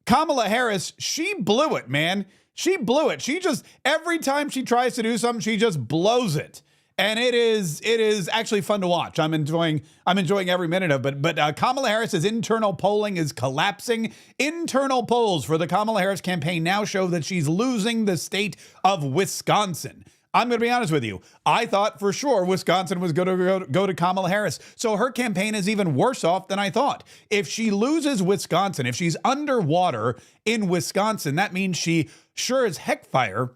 Kamala Harris, she blew it, man. She blew it. She just, every time she tries to do something, she just blows it. And it is actually fun to watch. I'm enjoying every minute of it. But Kamala Harris's internal polling is collapsing. Internal polls for the Kamala Harris campaign now show that she's losing the state of Wisconsin. I'm going to be honest with you. I thought for sure Wisconsin was going to go to Kamala Harris. So her campaign is even worse off than I thought. If she loses Wisconsin, if she's underwater in Wisconsin, that means she sure as heck fire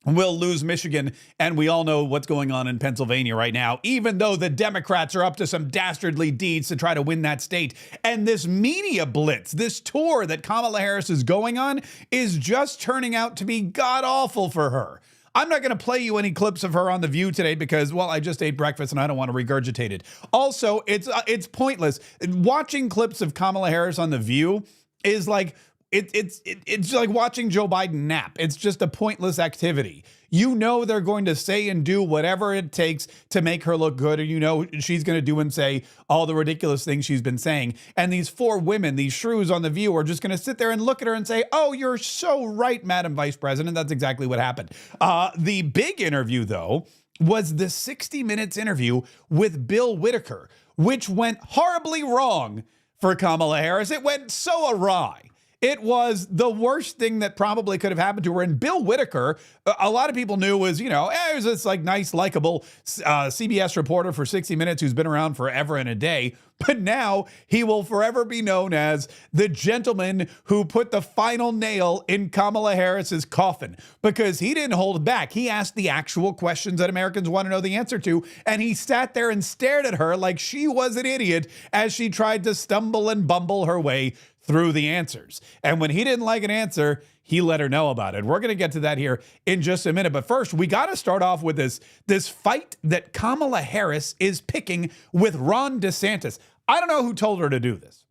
will lose Michigan. And we all know what's going on in Pennsylvania right now, even though the Democrats are up to some dastardly deeds to try to win that state. And this media blitz, this tour that Kamala Harris is going on, is just turning out to be god-awful for her. I'm not going to play you any clips of her on The View today because, well, I just ate breakfast and I don't want to regurgitate it. Also, it's pointless. Watching clips of Kamala Harris on The View is like, it's like watching Joe Biden nap. It's just a pointless activity. You know they're going to say and do whatever it takes to make her look good, or you know she's going to do and say all the ridiculous things she's been saying. And these four women, these shrews on The View, are just going to sit there and look at her and say, "Oh, you're so right, Madam Vice President." That's exactly what happened. The big interview, though, was the 60 Minutes interview with Bill Whitaker, which went horribly wrong for Kamala Harris. It went so awry. It was the worst thing that probably could have happened to her. And Bill Whitaker, a lot of people knew was, he was this like nice, likable CBS reporter for 60 Minutes who's been around forever and a day. But now he will forever be known as the gentleman who put the final nail in Kamala Harris's coffin, because he didn't hold back. He asked the actual questions that Americans want to know the answer to. And he sat there and stared at her like she was an idiot as she tried to stumble and bumble her way through the answers. And when he didn't like an answer, he let her know about it. We're going to get to that here in just a minute. But first, we got to start off with this fight that Kamala Harris is picking with Ron DeSantis. I don't know who told her to do this.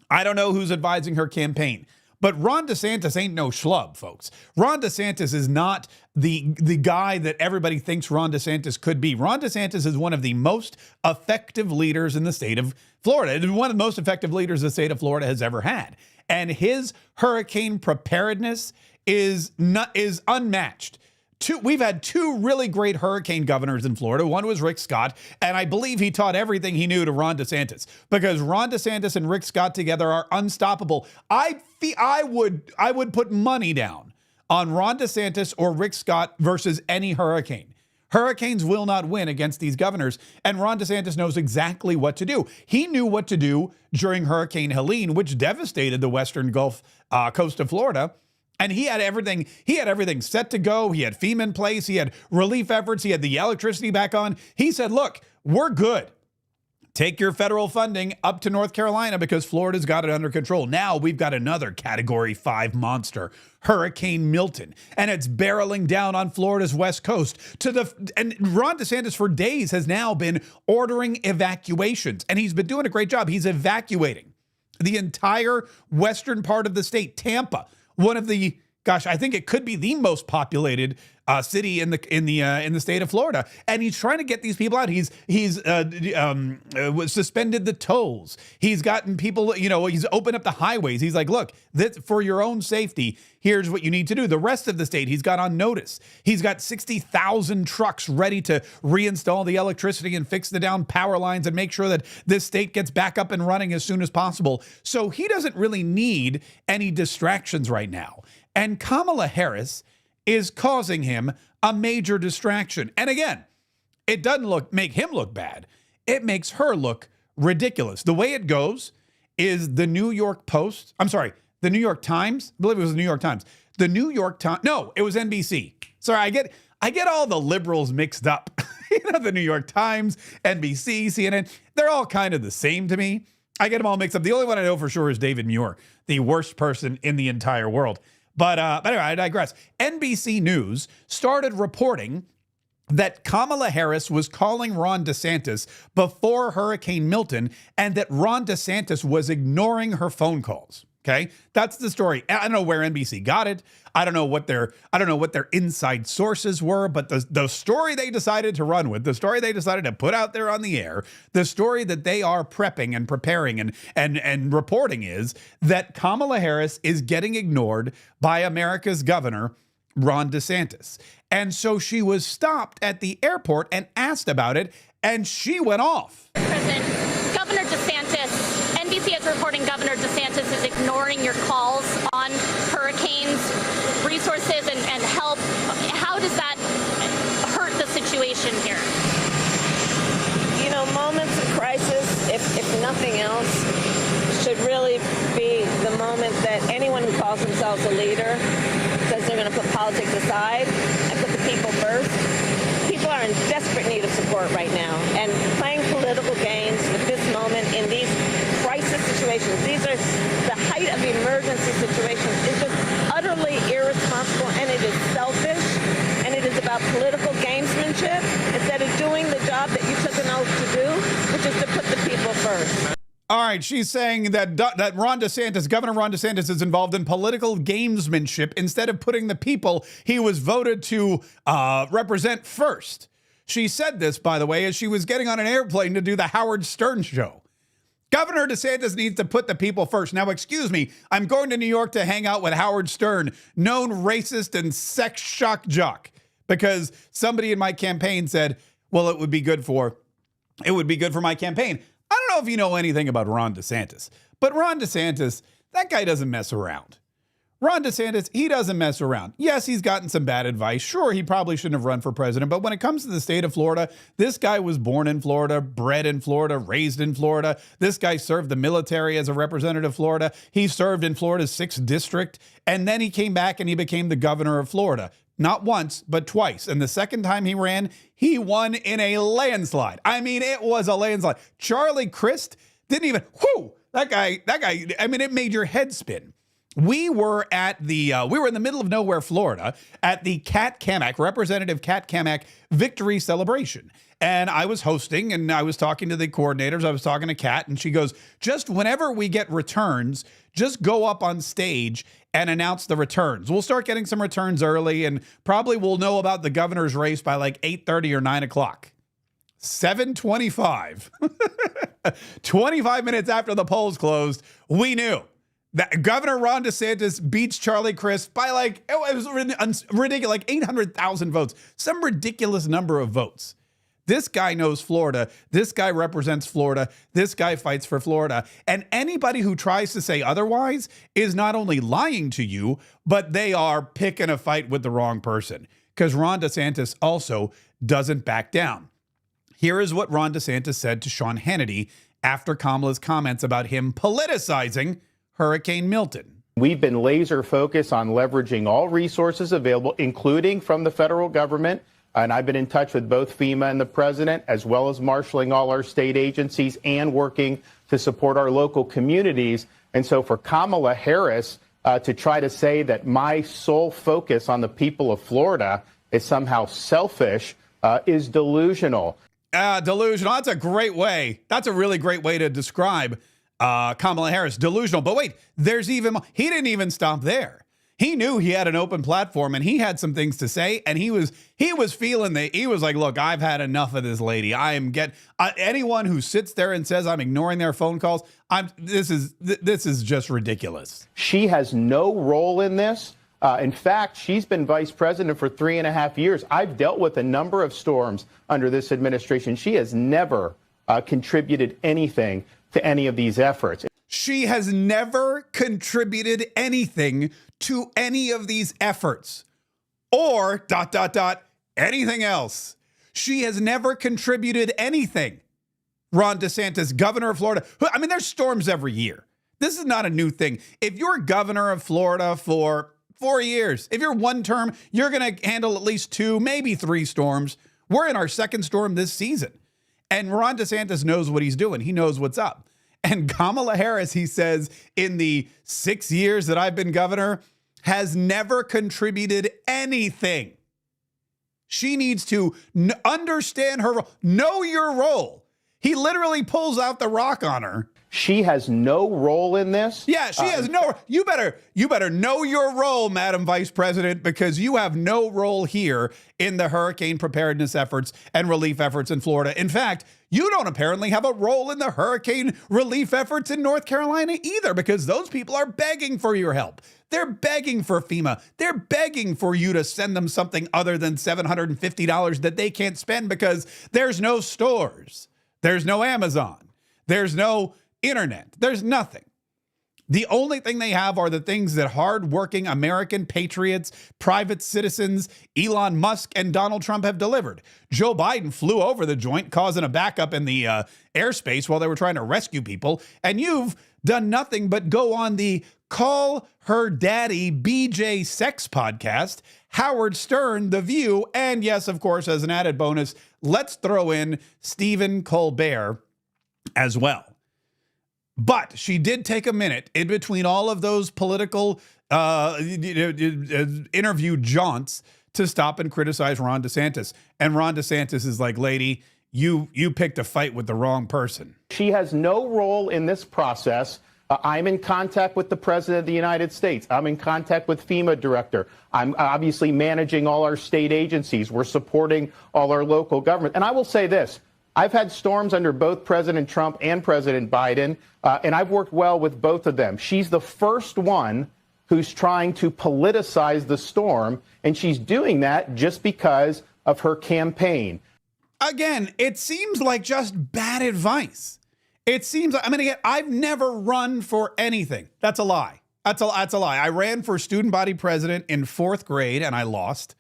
I don't know who's advising her campaign. But Ron DeSantis ain't no schlub, folks. Ron DeSantis is not the guy that everybody thinks Ron DeSantis could be. Ron DeSantis is one of the most effective leaders in the state of Florida. It is one of the most effective leaders the state of Florida has ever had. And his hurricane preparedness is unmatched. We've had two really great hurricane governors in Florida. One was Rick Scott, and I believe he taught everything he knew to Ron DeSantis, because Ron DeSantis and Rick Scott together are unstoppable. I would put money down on Ron DeSantis or Rick Scott versus any hurricane. Hurricanes will not win against these governors, and Ron DeSantis knows exactly what to do. He knew what to do during Hurricane Helene, which devastated the western Gulf coast of Florida. And he had everything set to go. He had FEMA in place. He had relief efforts. He had the electricity back on. He said, look, we're good. Take your federal funding up to North Carolina because Florida's got it under control. Now we've got another Category 5 monster, Hurricane Milton, and it's barreling down on Florida's west coast. And Ron DeSantis for days has now been ordering evacuations, and he's been doing a great job. He's evacuating the entire western part of the state, Tampa. One of the, I think it could be the most populated city in the state of Florida, and he's trying to get these people out. He's suspended the tolls. He's gotten people, he's opened up the highways. He's like, look, for your own safety, here's what you need to do. The rest of the state, he's got on notice. He's got 60,000 trucks ready to reinstall the electricity and fix the down power lines and make sure that this state gets back up and running as soon as possible. So he doesn't really need any distractions right now. And Kamala Harris is causing him a major distraction. And again, it doesn't make him look bad. It makes her look ridiculous. The way it goes is the New York Times. I believe it was the New York Times. No, it was NBC. Sorry, I get all the liberals mixed up. The New York Times, NBC, CNN, they're all kind of the same to me. I get them all mixed up. The only one I know for sure is David Muir, the worst person in the entire world. But anyway, I digress. NBC News started reporting that Kamala Harris was calling Ron DeSantis before Hurricane Milton and that Ron DeSantis was ignoring her phone calls. Okay, that's the story. I don't know where NBC got it. I don't know what their inside sources were, but the story they decided to run with, the story they decided to put out there on the air, the story that they are prepping and preparing and reporting is that Kamala Harris is getting ignored by America's governor, Ron DeSantis. And so she was stopped at the airport and asked about it, and she went off. President, Governor DeSantis, NBC is reporting Governor DeSantis is ignoring your calls on hurricanes, resources, and help. How does that hurt the situation here? You know, moments of crisis, if nothing else, should really be the moment that anyone who calls themselves a leader says they're going to put politics aside and put the people first. People are in desperate need of support right now, and playing political games with this moment in these crisis situations, these are the height of emergency situations, is just utterly irresponsible, and it is selfish, and it is about political gamesmanship instead of doing the job that you took an oath to do, which is to put the people first. All right, she's saying that Governor Ron DeSantis is involved in political gamesmanship instead of putting the people he was voted to represent first. She said this, by the way, as she was getting on an airplane to do the Howard Stern show. Governor DeSantis needs to put the people first. Now, excuse me, I'm going to New York to hang out with Howard Stern, known racist and sex shock jock, because somebody in my campaign said, well, it would be good for my campaign. I don't know if you know anything about Ron DeSantis, but Ron DeSantis, that guy doesn't mess around. Ron DeSantis, he doesn't mess around. Yes, he's gotten some bad advice. Sure, he probably shouldn't have run for president, but when it comes to the state of Florida, this guy was born in Florida, bred in Florida, raised in Florida. This guy served the military as a representative of Florida. He served in Florida's 6th district, and then he came back and he became the governor of Florida. Not once, but twice. And the second time he ran, he won in a landslide. I mean, it was a landslide. Charlie Crist didn't even, that guy, I mean, it made your head spin. We were in the middle of nowhere, Florida, at the Kat Cammack, Representative Kat Cammack victory celebration. And I was hosting and I was talking to the coordinators. I was talking to Kat, and she goes, just whenever we get returns, just go up on stage and announce the returns. We'll start getting some returns early, and probably we'll know about the governor's race by like 8:30 or 9 o'clock. 7:25. 25 minutes after the polls closed, we knew that Governor Ron DeSantis beats Charlie Crist by like, it was ridiculous, like 800,000 votes, some ridiculous number of votes. This guy knows Florida. This guy represents Florida. This guy fights for Florida. And anybody who tries to say otherwise is not only lying to you, but they are picking a fight with the wrong person, because Ron DeSantis also doesn't back down. Here is what Ron DeSantis said to Sean Hannity after Kamala's comments about him politicizing Hurricane Milton. We've been laser focused on leveraging all resources available, including from the federal government. And I've been in touch with both FEMA and the president, as well as marshaling all our state agencies and working to support our local communities. And so for Kamala Harris to try to say that my sole focus on the people of Florida is somehow selfish is delusional. Delusional. That's a great way. That's a really great way to describe Kamala Harris. Delusional. But wait, he didn't even stop there. He knew he had an open platform and he had some things to say, and he was feeling that. He was like, look, I've had enough of this lady. Anyone who sits there and says I'm ignoring their phone calls, this is just ridiculous. She has no role in this. In fact, she's been vice president for 3.5 years. I've dealt with a number of storms under this administration. She has never contributed anything to any of these efforts. She has never contributed anything to any of these efforts, or ... anything else. She has never contributed anything. Ron DeSantis, governor of Florida. I mean, there's storms every year. This is not a new thing. If you're governor of Florida for 4 years, if you're one term, you're going to handle at least 2, maybe 3 storms. We're in our 2nd storm this season. And Ron DeSantis knows what he's doing. He knows what's up. And Kamala Harris, he says, in the 6 years that I've been governor, has never contributed anything. She needs to understand her role. Know your role. He literally pulls out the rock on her. She has no role in this. Yeah, she has no. You better know your role, Madam Vice President, because you have no role here in the hurricane preparedness efforts and relief efforts in Florida. In fact, you don't apparently have a role in the hurricane relief efforts in North Carolina either, because those people are begging for your help. They're begging for FEMA. They're begging for you to send them something other than $750 that they can't spend because there's no stores. There's no Amazon. There's no internet. There's nothing. The only thing they have are the things that hardworking American patriots, private citizens, Elon Musk, and Donald Trump have delivered. Joe Biden flew over the joint, causing a backup in the airspace while they were trying to rescue people. And you've done nothing but go on the Call Her Daddy BJ Sex podcast, Howard Stern, The View, and yes, of course, as an added bonus, let's throw in Stephen Colbert as well. But she did take a minute in between all of those political interview jaunts to stop and criticize Ron DeSantis. And Ron DeSantis is like, lady, you picked a fight with the wrong person. She has no role in this process. I'm in contact with the President of the United States. I'm in contact with FEMA director. I'm obviously managing all our state agencies. We're supporting all our local government. And I will say this. I've had storms under both President Trump and President Biden, and I've worked well with both of them. She's the first one who's trying to politicize the storm, and she's doing that just because of her campaign. Again, it seems like just bad advice. It seems like, I mean, again, I've never run for anything. That's a lie. That's a lie. I ran for student body president in 4th grade, and I lost.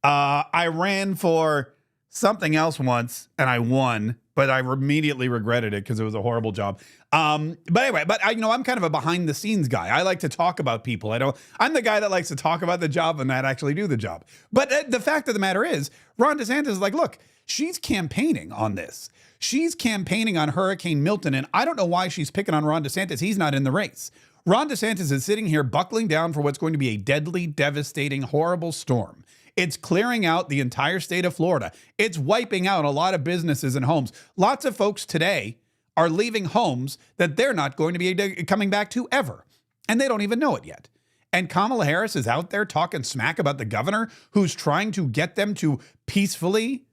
I ran for something else once and I won, but I immediately regretted it because it was a horrible job. But anyway, I'm kind of a behind the scenes guy. I like to talk about people. I'm the guy that likes to talk about the job and not actually do the job. But the fact of the matter is, Ron DeSantis is like, look, she's campaigning on this. She's campaigning on Hurricane Milton, and I don't know why she's picking on Ron DeSantis. He's not in the race. Ron DeSantis is sitting here buckling down for what's going to be a deadly, devastating, horrible storm. It's clearing out the entire state of Florida. It's wiping out a lot of businesses and homes. Lots of folks today are leaving homes that they're not going to be coming back to ever. And they don't even know it yet. And Kamala Harris is out there talking smack about the governor who's trying to get them to peacefully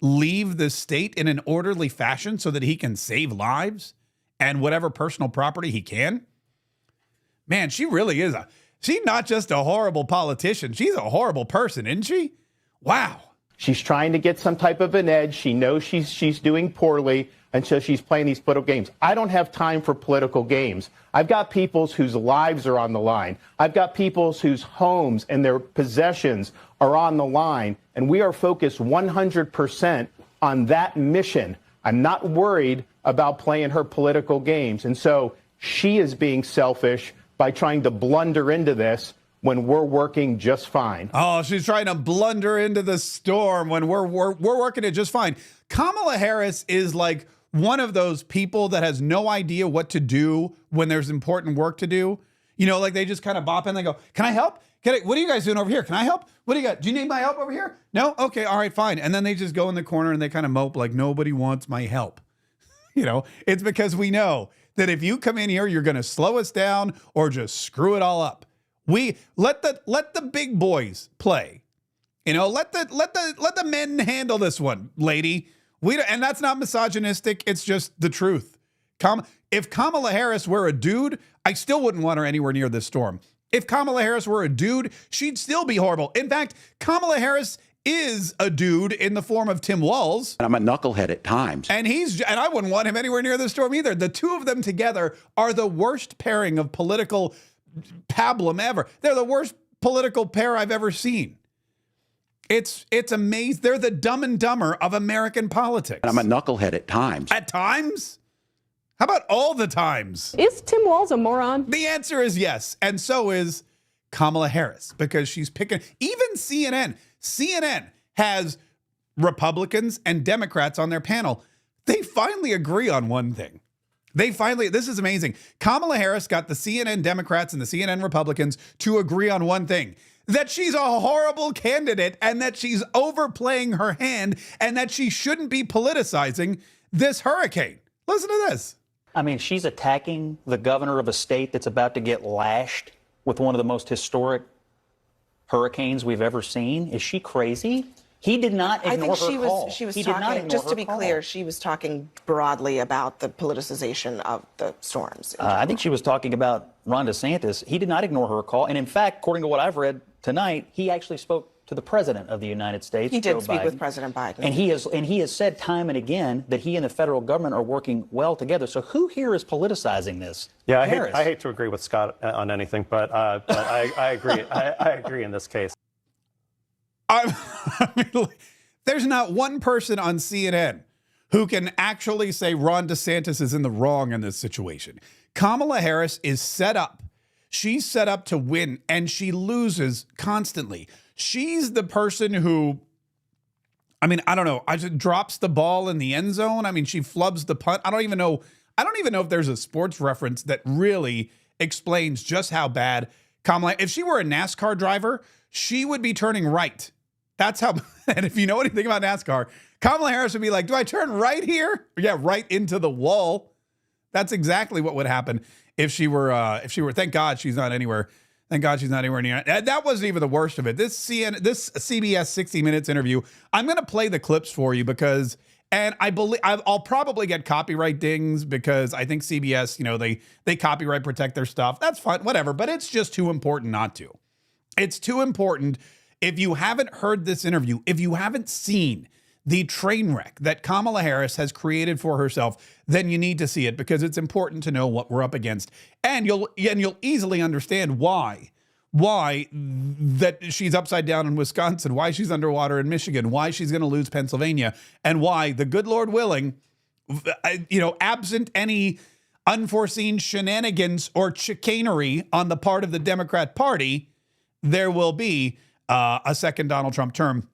leave the state in an orderly fashion so that he can save lives and whatever personal property he can. Man, she really is she's not just a horrible politician. She's a horrible person, isn't she? Wow. She's trying to get some type of an edge. She knows she's doing poorly, and so she's playing these political games. I don't have time for political games. I've got people whose lives are on the line. I've got people whose homes and their possessions are on the line, and we are focused 100% on that mission. I'm not worried about playing her political games. And so she is being selfish by trying to blunder into this when we're working just fine. Oh, she's trying to blunder into the storm when we're working it just fine. Kamala Harris is like one of those people that has no idea what to do when there's important work to do. You know, like they just kind of bop in. They go, can I help? What are you guys doing over here? Can I help? What do you got? Do you need my help over here? No? Okay. All right, fine. And then they just go in the corner and they kind of mope like nobody wants my help. You know, it's because we know that if you come in here, you're going to slow us down or just screw it all up. We let the big boys play. You know, let the men handle this one, lady. And that's not misogynistic. It's just the truth. If Kamala Harris were a dude, I still wouldn't want her anywhere near this storm. If Kamala Harris were a dude, she'd still be horrible. In fact, Kamala Harris is a dude in the form of Tim Walz. I'm a knucklehead at times. And I wouldn't want him anywhere near the storm either. The two of them together are the worst pairing of political pablum ever. They're the worst political pair I've ever seen. It's amazing. They're the Dumb and Dumber of American politics. I'm a knucklehead at times. At times? How about all the times? Is Tim Walz a moron? The answer is yes. And so is Kamala Harris, because she's picking, even CNN. CNN has Republicans and Democrats on their panel. They finally agree on one thing. This is amazing. Kamala Harris got the CNN Democrats and the CNN Republicans to agree on one thing: that she's a horrible candidate and that she's overplaying her hand and that she shouldn't be politicizing this hurricane. Listen to this. I mean, she's attacking the governor of a state that's about to get lashed with one of the most historic hurricanes we've ever seen. Is she crazy? He did not ignore her call. She was He did not talking, ignore just her to be call. clear, she was talking broadly about the politicization of the storms. I think she was talking about Ron DeSantis. He did not ignore her call. And in fact, according to what I've read tonight, he actually spoke to the president of the United States. He did Joe speak Biden. with President Biden. And he has said time and again that he and the federal government are working well together. So who here is politicizing this? Yeah, Harris. I hate to agree with Scott on anything, but I agree. I agree in this case. I mean, there's not one person on CNN who can actually say Ron DeSantis is in the wrong in this situation. Kamala Harris is set up. She's set up to win, and she loses constantly. She's the person who, I mean, I don't know, drops the ball in the end zone. I mean, she flubs the punt. I don't even know if there's a sports reference that really explains just how bad Kamala, if she were a NASCAR driver, she would be turning right. That's how, and if you know anything about NASCAR, Kamala Harris would be like, do I turn right here? Yeah, right into the wall. That's exactly what would happen if she were, thank God she's not anywhere. Thank God she's not anywhere near. That wasn't even the worst of it. This CBS 60 Minutes interview, I'm going to play the clips for you because, and I believe I'll probably get copyright dings because I think CBS, you know, they copyright protect their stuff. That's fine, whatever. But it's just too important not to. It's too important. If you haven't heard this interview, if you haven't seen the train wreck that Kamala Harris has created for herself, then you need to see it because it's important to know what we're up against. And you'll easily understand why that she's upside down in Wisconsin, why she's underwater in Michigan, why she's going to lose Pennsylvania, and why, the good Lord willing, you know, absent any unforeseen shenanigans or chicanery on the part of the Democrat Party, there will be a second Donald Trump term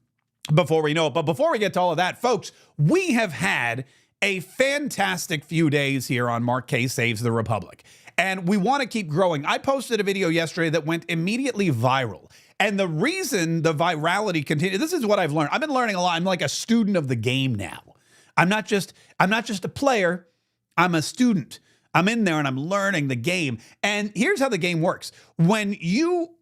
before we know it. But before we get to all of that, folks, we have had a fantastic few days here on Mark Kaye Saves the Republic. And we want to keep growing. I posted a video yesterday that went immediately viral. And the reason the virality continues, this is what I've learned. I've been learning a lot. I'm like a student of the game now. I'm not just a player. I'm a student. I'm in there and I'm learning the game. And here's how the game works. When you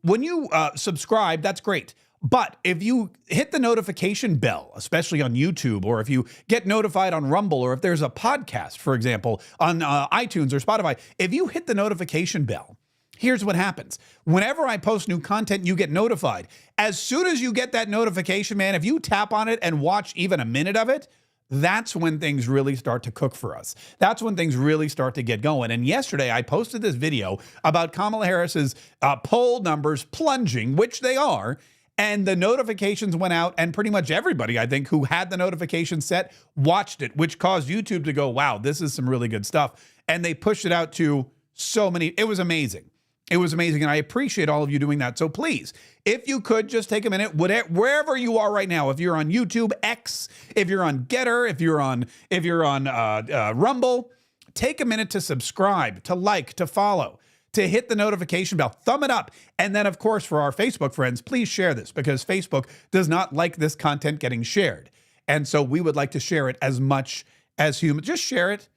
subscribe, that's great. But if you hit the notification bell, especially on YouTube, or if you get notified on Rumble, or if there's a podcast, for example, on iTunes or Spotify, if you hit the notification bell, here's what happens. Whenever I post new content, you get notified. As soon as you get that notification, man, if you tap on it and watch even a minute of it, that's when things really start to cook for us. That's when things really start to get going. And yesterday, I posted this video about Kamala Harris's poll numbers plunging, which they are. And the notifications went out, and pretty much everybody, I think, who had the notification set watched it, which caused YouTube to go, wow, this is some really good stuff. And they pushed it out to so many. It was amazing. It was amazing, and I appreciate all of you doing that. So please, if you could just take a minute, wherever you are right now, if you're on YouTube, X, if you're on Getter, if you're on Rumble, take a minute to subscribe, to like, to follow, to hit the notification bell, thumb it up. And then, of course, for our Facebook friends, please share this because Facebook does not like this content getting shared. And so we would like to share it as much as human. Just share it.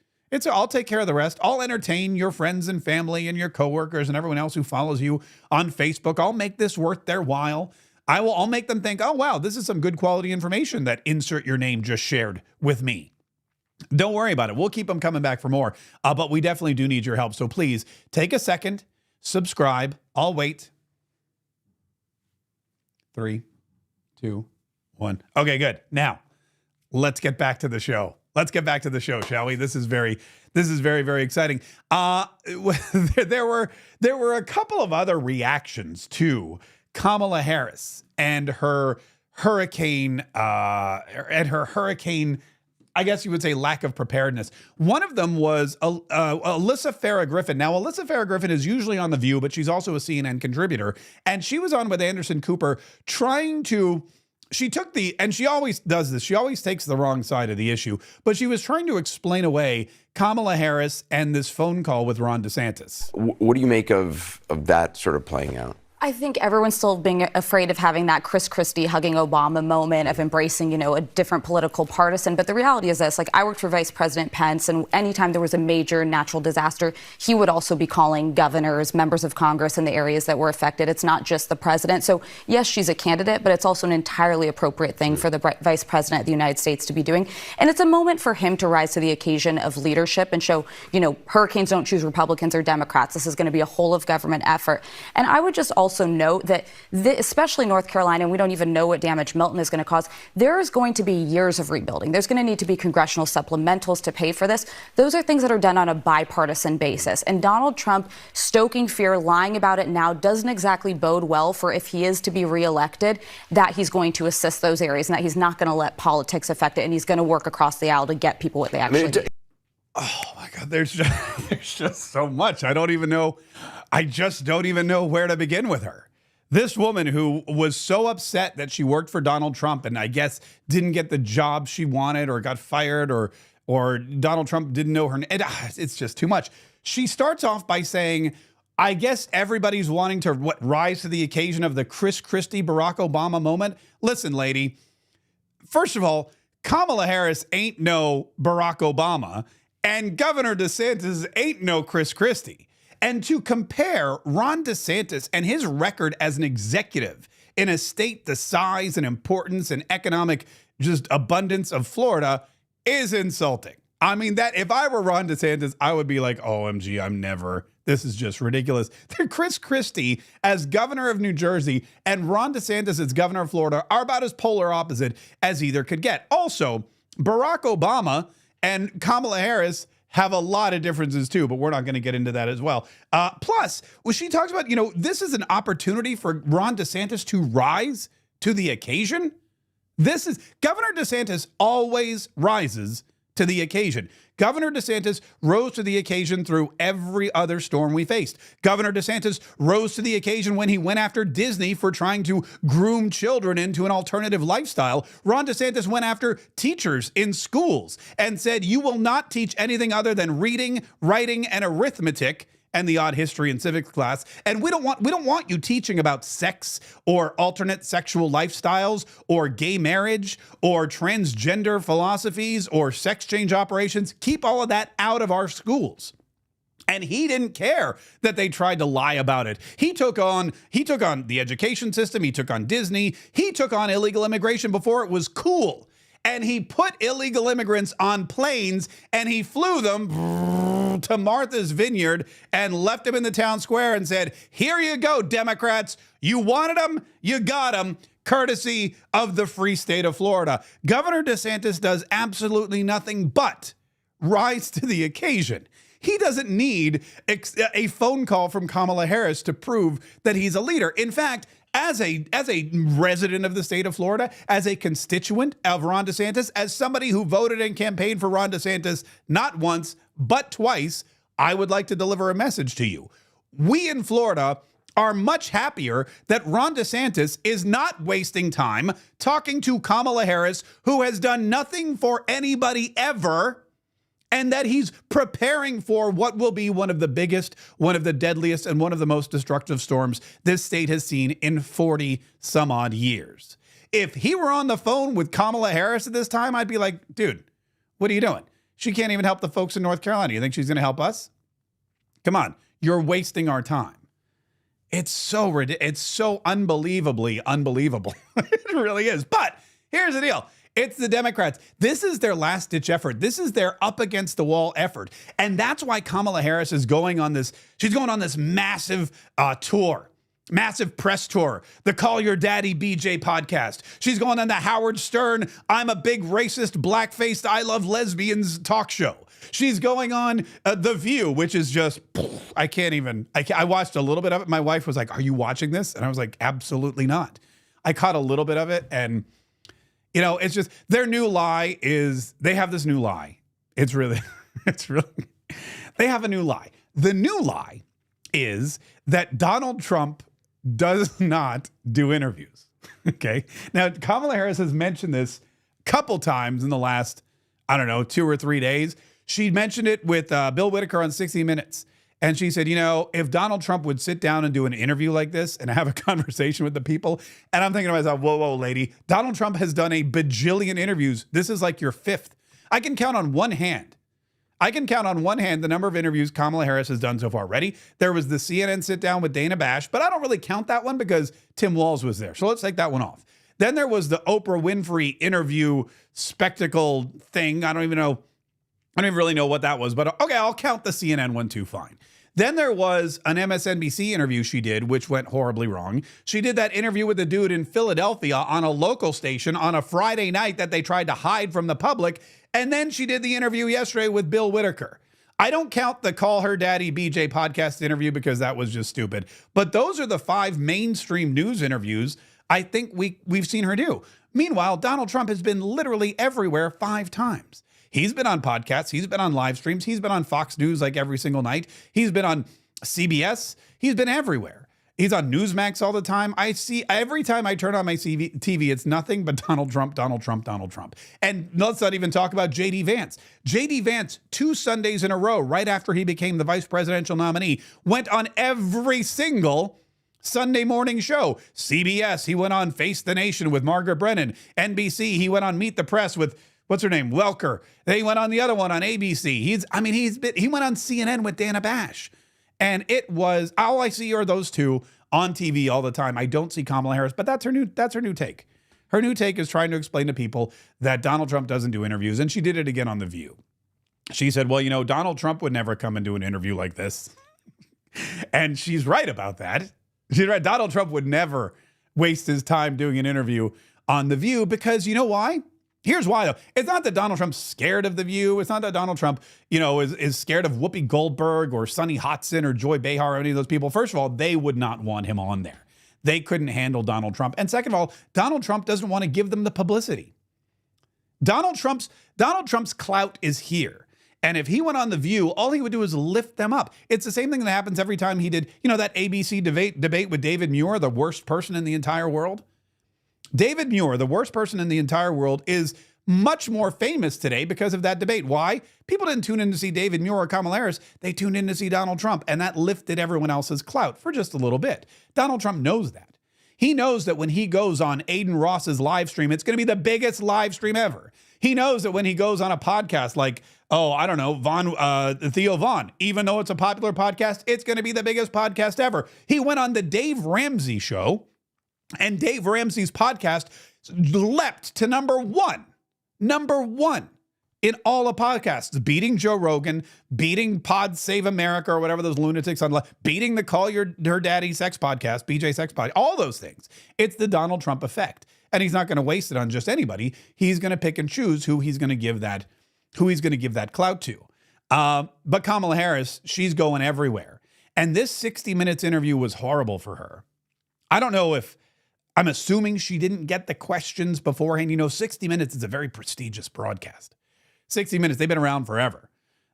I'll take care of the rest. I'll entertain your friends and family and your coworkers and everyone else who follows you on Facebook. I'll make this worth their while. I'll make them think, oh, wow, this is some good quality information that insert your name just shared with me. Don't worry about it. We'll keep them coming back for more. But we definitely do need your help. So please take a second, subscribe. I'll wait. 3, 2, 1. Okay, good. Now, let's get back to the show. Let's get back to the show, shall we? This is very, very exciting. There were a couple of other reactions to Kamala Harris and her hurricane, I guess you would say, lack of preparedness. One of them was Alyssa Farah Griffin. Now, Alyssa Farah Griffin is usually on The View, but she's also a CNN contributor. And she was on with Anderson Cooper and she always does this. She always takes the wrong side of the issue. But she was trying to explain away Kamala Harris and this phone call with Ron DeSantis. What do you make of that sort of playing out? I think everyone's still being afraid of having that Chris Christie hugging Obama moment of embracing, a different political partisan. But the reality is this, I worked for Vice President Pence, and anytime there was a major natural disaster, he would also be calling governors, members of Congress in the areas that were affected. It's not just the president. So yes, she's a candidate, but it's also an entirely appropriate thing for the Vice President of the United States to be doing. And it's a moment for him to rise to the occasion of leadership and show, hurricanes don't choose Republicans or Democrats. This is going to be a whole of government effort. And I would just also note that, especially North Carolina, and we don't even know what damage Milton is going to cause, there is going to be years of rebuilding. There's going to need to be congressional supplementals to pay for this. Those are things that are done on a bipartisan basis. And Donald Trump stoking fear, lying about it now, doesn't exactly bode well for if he is to be reelected, that he's going to assist those areas and that he's not going to let politics affect it, and he's going to work across the aisle to get people what they actually need. Oh my God, there's just so much. I just don't even know where to begin with her. This woman who was so upset that she worked for Donald Trump and I guess didn't get the job she wanted or got fired or Donald Trump didn't know her. It's just too much. She starts off by saying, I guess everybody's wanting to rise to the occasion of the Chris Christie, Barack Obama moment. Listen, lady, first of all, Kamala Harris ain't no Barack Obama. And Governor DeSantis ain't no Chris Christie. And to compare Ron DeSantis and his record as an executive in a state the size and importance and economic just abundance of Florida is insulting. I mean, that if I were Ron DeSantis, I would be like, OMG, this is just ridiculous. Chris Christie as governor of New Jersey and Ron DeSantis as governor of Florida are about as polar opposite as either could get. Also, Barack Obama and Kamala Harris have a lot of differences too, but we're not going to get into that as well. Plus, when she talks about, this is an opportunity for Ron DeSantis to rise to the occasion. Governor DeSantis always rises to the occasion. Governor DeSantis rose to the occasion through every other storm we faced. Governor DeSantis rose to the occasion when he went after Disney for trying to groom children into an alternative lifestyle. Ron DeSantis went after teachers in schools and said, you will not teach anything other than reading, writing, and arithmetic and the odd history and civics class. And we don't want you teaching about sex or alternate sexual lifestyles or gay marriage or transgender philosophies or sex change operations. Keep all of that out of our schools. And he didn't care that they tried to lie about it. He took on the education system. He took on Disney. He took on illegal immigration before it was cool. And he put illegal immigrants on planes and he flew them to Martha's Vineyard and left them in the town square and said, here you go, Democrats. You wanted them, you got them, courtesy of the free state of Florida. Governor DeSantis does absolutely nothing but rise to the occasion. He doesn't need a phone call from Kamala Harris to prove that he's a leader. In fact, as a resident of the state of Florida, as a constituent of Ron DeSantis, as somebody who voted and campaigned for Ron DeSantis not once, but twice, I would like to deliver a message to you. We in Florida are much happier that Ron DeSantis is not wasting time talking to Kamala Harris, who has done nothing for anybody ever, and that he's preparing for what will be one of the biggest, one of the deadliest, and one of the most destructive storms this state has seen in 40 some odd years. If he were on the phone with Kamala Harris at this time, I'd be like, dude, what are you doing? She can't even help the folks in North Carolina. You think she's going to help us? Come on, you're wasting our time. It's so ridiculous. It's so unbelievably unbelievable. It really is. But here's the deal. It's the Democrats. This is their last-ditch effort. This is their up-against-the-wall effort. And that's why Kamala Harris is going on this. She's going on this massive tour, massive press tour, the Call Your Daddy BJ podcast. She's going on the Howard Stern, I'm a big racist, black-faced, I love lesbians talk show. She's going on The View, which is just, I watched a little bit of it. My wife was like, are you watching this? And I was like, absolutely not. I caught a little bit of it, and it's just their new lie is they have this new lie. They have a new lie. The new lie is that Donald Trump does not do interviews. Okay. Now, Kamala Harris has mentioned this a couple times in the last, 2 or 3 days. She mentioned it with Bill Whitaker on 60 Minutes. And she said, if Donald Trump would sit down and do an interview like this and have a conversation with the people, and I'm thinking to myself, whoa, lady, Donald Trump has done a bajillion interviews. This is like your fifth. I can count on one hand the number of interviews Kamala Harris has done so far. Ready? There was the CNN sit down with Dana Bash, but I don't really count that one because Tim Walz was there. So let's take that one off. Then there was the Oprah Winfrey interview spectacle thing. I don't even really know what that was, but okay, I'll count the CNN one too, fine. Then there was an MSNBC interview she did, which went horribly wrong. She did that interview with the dude in Philadelphia on a local station on a Friday night that they tried to hide from the public. And then she did the interview yesterday with Bill Whitaker. I don't count the Call Her Daddy BJ podcast interview because that was just stupid. But those are the 5 mainstream news interviews I think we've seen her do. Meanwhile, Donald Trump has been literally everywhere 5 times. He's been on podcasts. He's been on live streams. He's been on Fox News like every single night. He's been on CBS. He's been everywhere. He's on Newsmax all the time. I see every time I turn on my TV, it's nothing but Donald Trump, Donald Trump, Donald Trump. And let's not even talk about J.D. Vance. J.D. Vance, 2 Sundays in a row, right after he became the vice presidential nominee, went on every single Sunday morning show. CBS, he went on Face the Nation with Margaret Brennan. NBC, he went on Meet the Press with, what's her name, Welker. Then he went on the other one on ABC. He went on CNN with Dana Bash. And it was, all I see are those two on TV all the time. I don't see Kamala Harris, but that's her new take. Her new take is trying to explain to people that Donald Trump doesn't do interviews. And she did it again on The View. She said, well, Donald Trump would never come and do an interview like this. And she's right about that. She's right. Donald Trump would never waste his time doing an interview on The View because you know why? Here's why, though. It's not that Donald Trump's scared of The View. It's not that Donald Trump, is scared of Whoopi Goldberg or Sunny Hotson or Joy Behar or any of those people. First of all, they would not want him on there. They couldn't handle Donald Trump. And second of all, Donald Trump doesn't want to give them the publicity. Donald Trump's clout is here. And if he went on The View, all he would do is lift them up. It's the same thing that happens every time he did, that ABC debate with David Muir, the worst person in the entire world. David Muir, the worst person in the entire world, is much more famous today because of that debate. Why? People didn't tune in to see David Muir or Kamala Harris. They tuned in to see Donald Trump, and that lifted everyone else's clout for just a little bit. Donald Trump knows that. He knows that when he goes on Aiden Ross's live stream, it's going to be the biggest live stream ever. He knows that when he goes on a podcast like, Theo Vaughn, even though it's a popular podcast, it's going to be the biggest podcast ever. He went on the Dave Ramsey show, and Dave Ramsey's podcast leapt to number one in all of podcasts, beating Joe Rogan, beating Pod Save America or whatever those lunatics on, beating the Call Her Daddy sex podcast, BJ sex podcast, all those things. It's the Donald Trump effect. And he's not going to waste it on just anybody. He's going to pick and choose who he's going to give that clout to. But Kamala Harris, she's going everywhere. And this 60 Minutes interview was horrible for her. I don't know if, I'm assuming she didn't get the questions beforehand. 60 Minutes is a very prestigious broadcast. 60 Minutes, they've been around forever.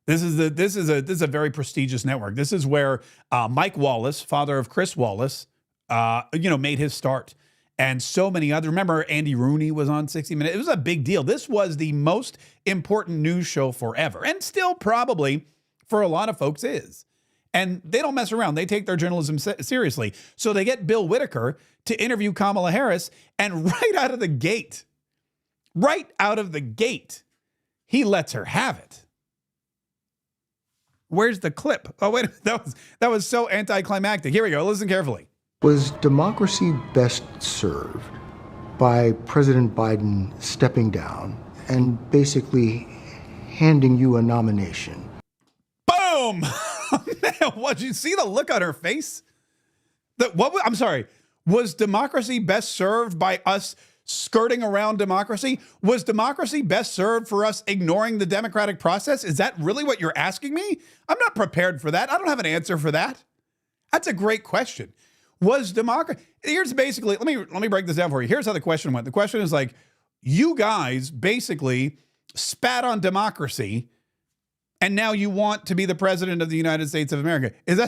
This is a very prestigious network. This is where Mike Wallace, father of Chris Wallace, made his start. And so many other, remember Andy Rooney was on 60 Minutes. It was a big deal. This was the most important news show forever. And still probably for a lot of folks is. And they don't mess around. They take their journalism seriously. So they get Bill Whitaker to interview Kamala Harris. And right out of the gate, he lets her have it. Where's the clip? Oh, wait, that was so anticlimactic. Here we go. Listen carefully. Was democracy best served by President Biden stepping down and basically handing you a nomination? Boom! Man, what, did you see the look on her face? I'm sorry. Was democracy best served by us skirting around democracy? Was democracy best served for us ignoring the democratic process? Is that really what you're asking me? I'm not prepared for that. I don't have an answer for that. That's a great question. Was democracy, here's basically, let me break this down for you. Here's how the question went. The question is like, you guys basically spat on democracy and now you want to be the president of the United States of America. Is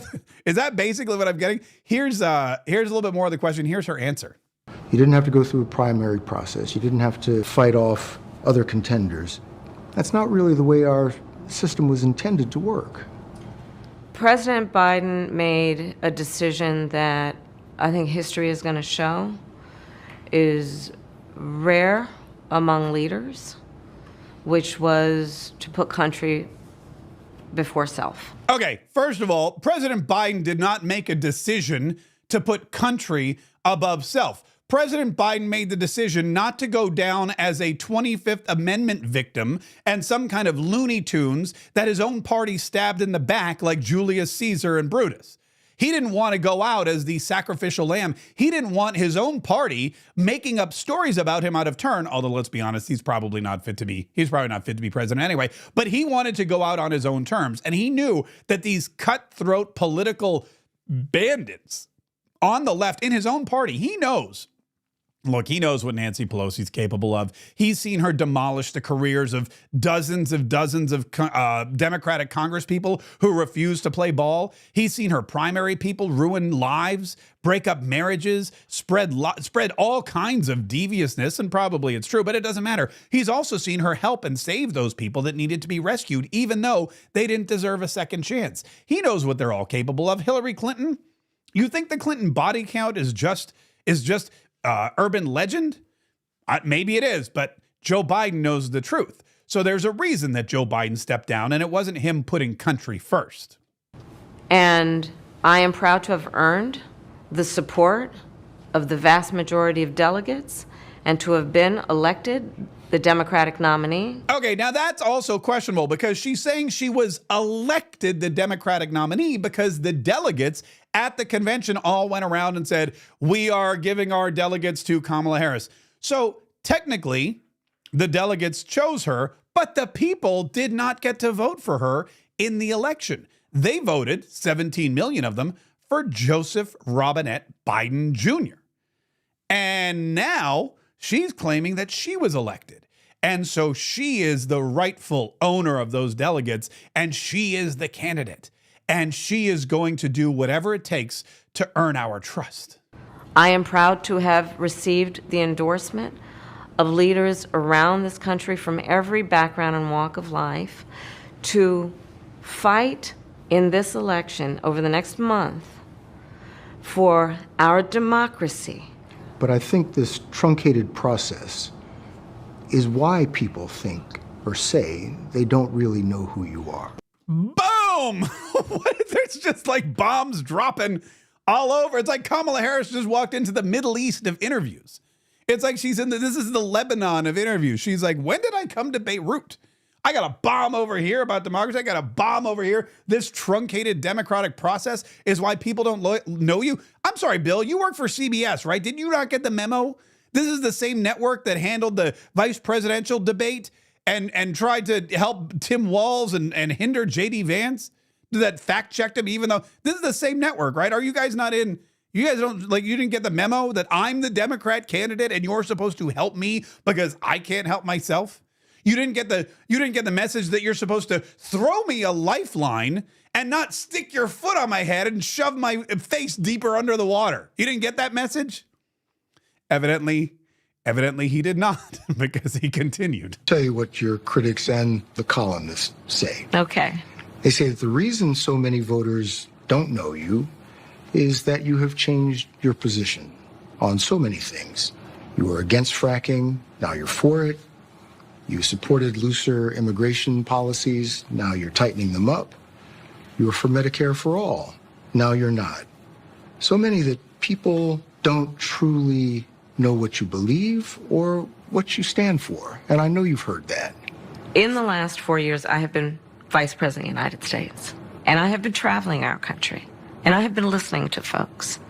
that basically what I'm getting? Here's a little bit more of the question. Here's her answer. You didn't have to go through a primary process. You didn't have to fight off other contenders. That's not really the way our system was intended to work. President Biden made a decision that I think history is going to show is rare among leaders, which was to put country before self. Okay, first of all, President Biden did not make a decision to put country above self. President Biden made the decision not to go down as a 25th Amendment victim and some kind of Looney Tunes that his own party stabbed in the back like Julius Caesar and Brutus. He didn't want to go out as the sacrificial lamb. He didn't want his own party making up stories about him out of turn, although let's be honest, he's probably not fit to be president anyway. But he wanted to go out on his own terms. And he knew that these cutthroat political bandits on the left in his own party, he knows. Look, he knows what Nancy Pelosi's capable of. He's seen her demolish the careers of dozens of Democratic congresspeople who refuse to play ball. He's seen her primary people ruin lives, break up marriages, spread all kinds of deviousness, and probably it's true, but it doesn't matter. He's also seen her help and save those people that needed to be rescued, even though they didn't deserve a second chance. He knows what they're all capable of. Hillary Clinton, you think the Clinton body count is just urban legend? Maybe it is, but Joe Biden knows the truth. So there's a reason that Joe Biden stepped down, and it wasn't him putting country first. And I am proud to have earned the support of the vast majority of delegates and to have been elected the Democratic nominee. Okay, now that's also questionable because she's saying she was elected the Democratic nominee because the delegates at the convention all went around and said, we are giving our delegates to Kamala Harris. So technically, the delegates chose her, but the people did not get to vote for her in the election. They voted, 17 million of them, for Joseph Robinette Biden Jr. And now she's claiming that she was elected. And so she is the rightful owner of those delegates, and she is the candidate. And she is going to do whatever it takes to earn our trust. I am proud to have received the endorsement of leaders around this country from every background and walk of life to fight in this election over the next month for our democracy. But I think this truncated process is why people think or say they don't really know who you are. Boom! There's just like bombs dropping all over. It's like Kamala Harris just walked into the Middle East of interviews. It's like this is the Lebanon of interviews. She's like, when did I come to Beirut? I got a bomb over here about democracy. I got a bomb over here. This truncated democratic process is why people don't know you. I'm sorry, Bill, you work for CBS, right? Did you not get the memo? This is the same network that handled the vice presidential debate and tried to help Tim Walz and hinder J.D. Vance, that fact-checked him, even though this is the same network, right? Are you guys not in? You guys don't, you didn't get the memo that I'm the Democrat candidate and you're supposed to help me because I can't help myself? You didn't get the message that you're supposed to throw me a lifeline and not stick your foot on my head and shove my face deeper under the water. You didn't get that message? Evidently he did not, because he continued. Tell you what your critics and the columnists say. Okay. They say that the reason so many voters don't know you is that you have changed your position on so many things. You were against fracking, now you're for it. You supported looser immigration policies, now you're tightening them up. You were for Medicare for all, now you're not. So many that people don't truly know what you believe or what you stand for. And I know you've heard that. In the last 4 years, I have been Vice President of the United States. And I have been traveling our country. And I have been listening to folks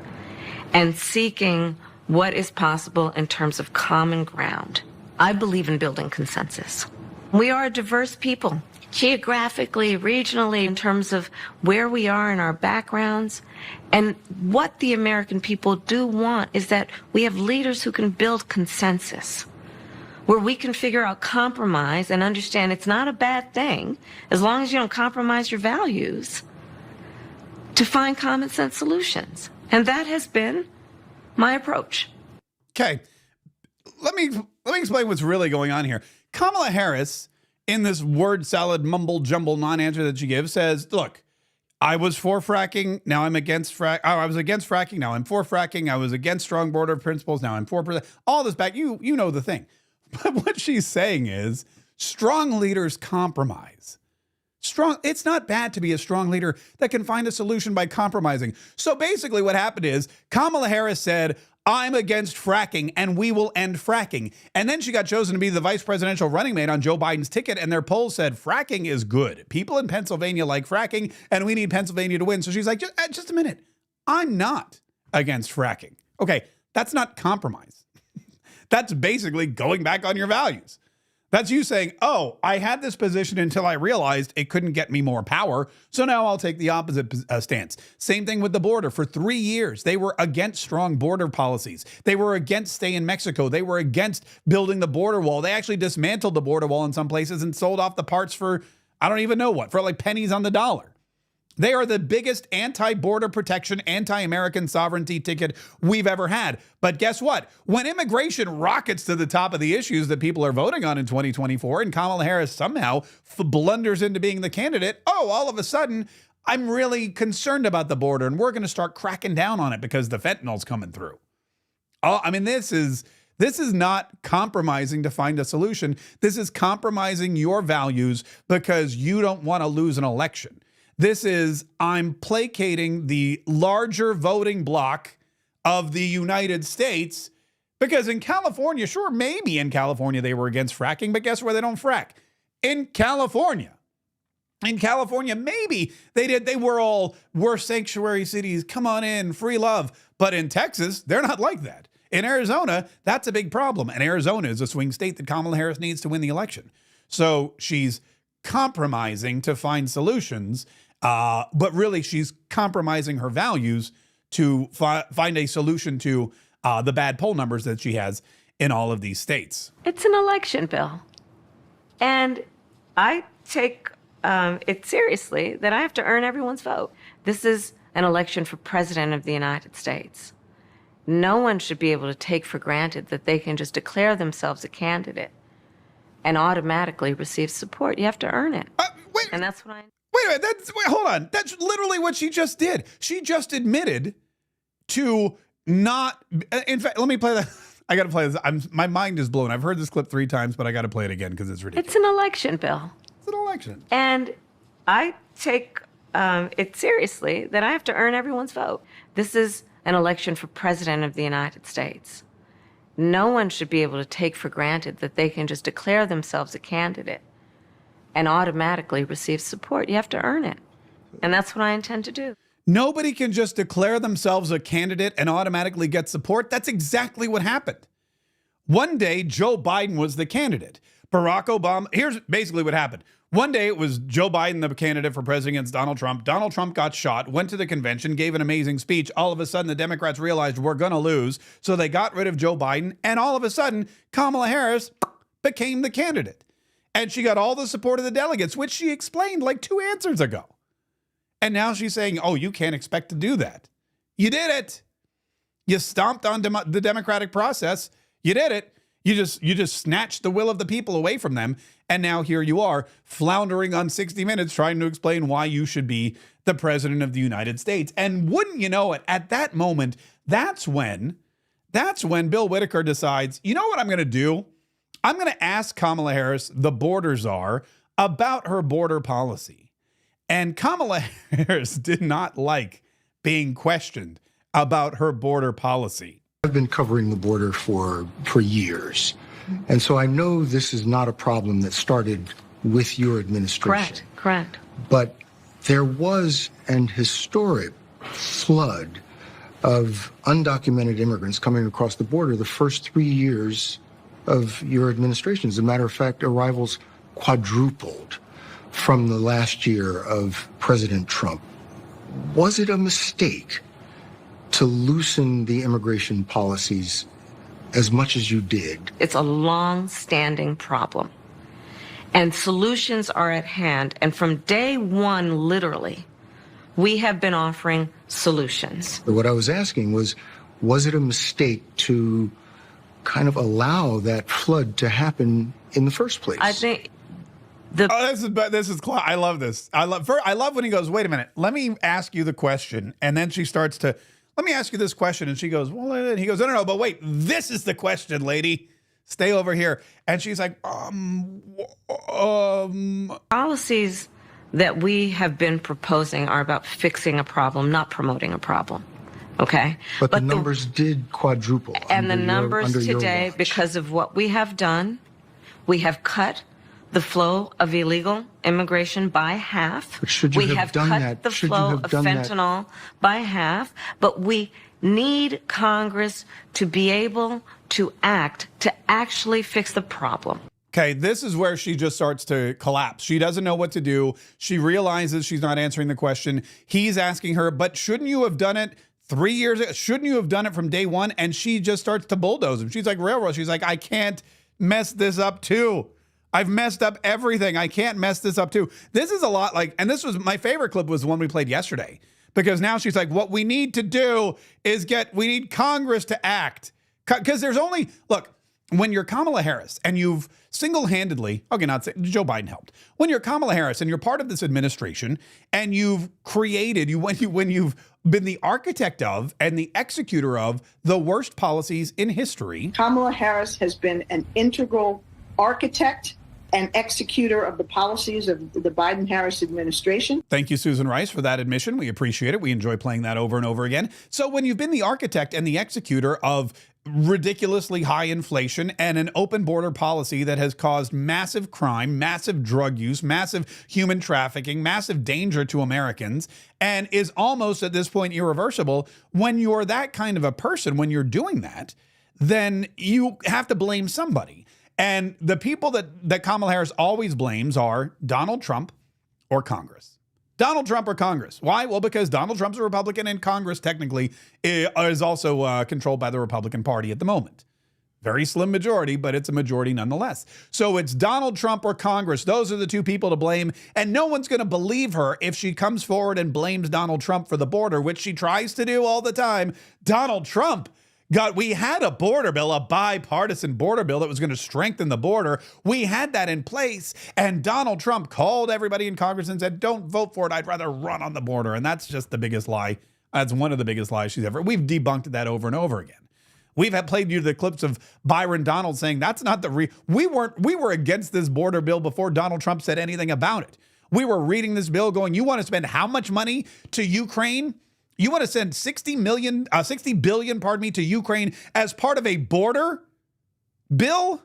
and seeking what is possible in terms of common ground. I believe in building consensus. We are a diverse people, geographically, regionally, in terms of where we are in our backgrounds. And what the American people do want is that we have leaders who can build consensus, where we can figure out compromise and understand it's not a bad thing, as long as you don't compromise your values, to find common sense solutions. And that has been my approach. Okay, let me explain what's really going on here. Kamala Harris, in this word salad mumble jumble non-answer that she gives, says, look, I was for fracking. Now I'm against frack. Oh, I was against fracking. Now I'm for fracking. I was against strong border principles. Now I'm for all this back. You know the thing. But what she's saying is strong leaders compromise. It's not bad to be a strong leader that can find a solution by compromising. So basically what happened is Kamala Harris said, I'm against fracking and we will end fracking. And then she got chosen to be the vice presidential running mate on Joe Biden's ticket. And their polls said fracking is good. People in Pennsylvania like fracking and we need Pennsylvania to win. So she's like, just a minute. I'm not against fracking. Okay, that's not compromise. That's basically going back on your values. That's you saying, oh, I had this position until I realized it couldn't get me more power, so now I'll take the opposite stance. Same thing with the border. For 3 years, they were against strong border policies. They were against stay in Mexico. They were against building the border wall. They actually dismantled the border wall in some places and sold off the parts for, I don't even know what, for like pennies on the dollar. They are the biggest anti-border protection, anti-American sovereignty ticket we've ever had. But guess what? When immigration rockets to the top of the issues that people are voting on in 2024 and Kamala Harris somehow blunders into being the candidate, all of a sudden, I'm really concerned about the border and we're going to start cracking down on it because the fentanyl's coming through. I mean, this is not compromising to find a solution. This is compromising your values because you don't want to lose an election. This is, I'm placating the larger voting bloc of the United States because in California, sure, maybe in California they were against fracking, but guess where they don't frack? In California. In California, maybe they did. We're sanctuary cities. Come on in, free love. But in Texas, they're not like that. In Arizona, that's a big problem. And Arizona is a swing state that Kamala Harris needs to win the election. So she's compromising to find solutions. But really, she's compromising her values to find a solution to the bad poll numbers that she has in all of these states. It's an election bill. And I take it seriously that I have to earn everyone's vote. This is an election for President of the United States. No one should be able to take for granted that they can just declare themselves a candidate and automatically receive support. You have to earn it. And that's what I... Wait a minute, hold on. That's literally what she just did. She just admitted to not, in fact, let me play that. I got to play this. My mind is blown. I've heard this clip 3 times, but I got to play it again because it's ridiculous. It's an election bill. It's an election. And I take it seriously that I have to earn everyone's vote. This is an election for President of the United States. No one should be able to take for granted that they can just declare themselves a candidate and automatically receive support. You have to earn it. And that's what I intend to do. Nobody can just declare themselves a candidate and automatically get support. That's exactly what happened. One day, Joe Biden was the candidate. Barack Obama, here's basically what happened. One day, it was Joe Biden, the candidate for president against Donald Trump. Donald Trump got shot, went to the convention, gave an amazing speech. All of a sudden, the Democrats realized we're going to lose. So they got rid of Joe Biden. And all of a sudden, Kamala Harris became the candidate. And she got all the support of the delegates, which she explained like 2 answers ago. And now she's saying, oh, you can't expect to do that. You did it. You stomped on the democratic process. You did it. You just snatched the will of the people away from them. And now here you are floundering on 60 Minutes trying to explain why you should be the president of the United States. And wouldn't you know it, at that moment, that's when Bill Whitaker decides, you know what I'm going to do? I'm going to ask Kamala Harris, the border czar, about her border policy. And Kamala Harris did not like being questioned about her border policy. I've been covering the border for years. And so I know this is not a problem that started with your administration. Correct. But there was an historic flood of undocumented immigrants coming across the border the first 3 years of your administration. As a matter of fact, arrivals quadrupled from the last year of President Trump. Was it a mistake to loosen the immigration policies as much as you did? It's a long-standing problem. And solutions are at hand. And from day one, literally, we have been offering solutions. What I was asking was it a mistake to kind of allow that flood to happen in the first place? I think This is I love this. I love when he goes, wait a minute, let me ask you the question. And then she starts to, let me ask you this question. And she goes, well, and he goes, no, but wait, this is the question, lady. Stay over here. And she's like, Policies that we have been proposing are about fixing a problem, not promoting a problem. Okay? But the numbers did quadruple. And the numbers under today, your watch. because of what we have done, we have cut the flow of illegal immigration by half. But should you we have have done cut that? the Should you flow have of done that? fentanyl by half. But we need Congress to be able to act to actually fix the problem. Okay, this is where she just starts to collapse. She doesn't know what to do. She realizes she's not answering the question. He's asking her, but shouldn't you have done it 3 years ago? Shouldn't you have done it from day one? And she just starts to bulldoze him. She's like, railroad. She's like, I can't mess this up too. I've messed up everything. I can't mess this up too. This is a lot like, and this was my favorite clip was the one we played yesterday, because now she's like, what we need to do is we need Congress to act. Because there's only, look, when you're Kamala Harris and you've single-handedly, okay, not say, Joe Biden helped. When you're Kamala Harris and you're part of this administration and you've created, when you've been the architect of and the executor of the worst policies in history. Kamala Harris has been an integral architect and executor of the policies of the Biden-Harris administration. Thank you, Susan Rice, for that admission. We appreciate it. We enjoy playing that over and over again. So when you've been the architect and the executor of ridiculously high inflation and an open border policy that has caused massive crime, massive drug use, massive human trafficking, massive danger to Americans, and is almost at this point irreversible, when you're that kind of a person, when you're doing that, then you have to blame somebody. And the people that Kamala Harris always blames are Donald Trump or Congress. Donald Trump or Congress. Why? Well, because Donald Trump's a Republican and Congress technically is also controlled by the Republican Party at the moment. Very slim majority, but it's a majority nonetheless. So it's Donald Trump or Congress. Those are the two people to blame. And no one's going to believe her if she comes forward and blames Donald Trump for the border, which she tries to do all the time. Donald Trump. God, we had a border bill, a bipartisan border bill that was going to strengthen the border. We had that in place, and Donald Trump called everybody in Congress and said, don't vote for it. I'd rather run on the border. And that's just the biggest lie. That's one of the biggest lies she's ever. We've debunked that over and over again. We've played you the clips of Byron Donald saying that's not the we were against this border bill before Donald Trump said anything about it. We were reading this bill going, you want to spend how much money to Ukraine? You want to send 60 billion, to Ukraine as part of a border bill?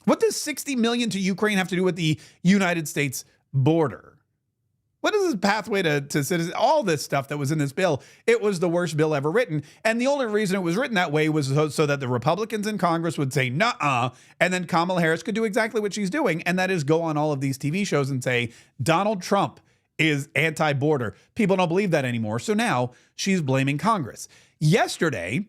What does 60 million to Ukraine have to do with the United States border? What is this pathway to citizens? All this stuff that was in this bill, it was the worst bill ever written. And the only reason it was written that way was so that the Republicans in Congress would say, nuh-uh, and then Kamala Harris could do exactly what she's doing, and that is go on all of these TV shows and say, Donald Trump is anti-border. People don't believe that anymore. So now she's blaming Congress. Yesterday,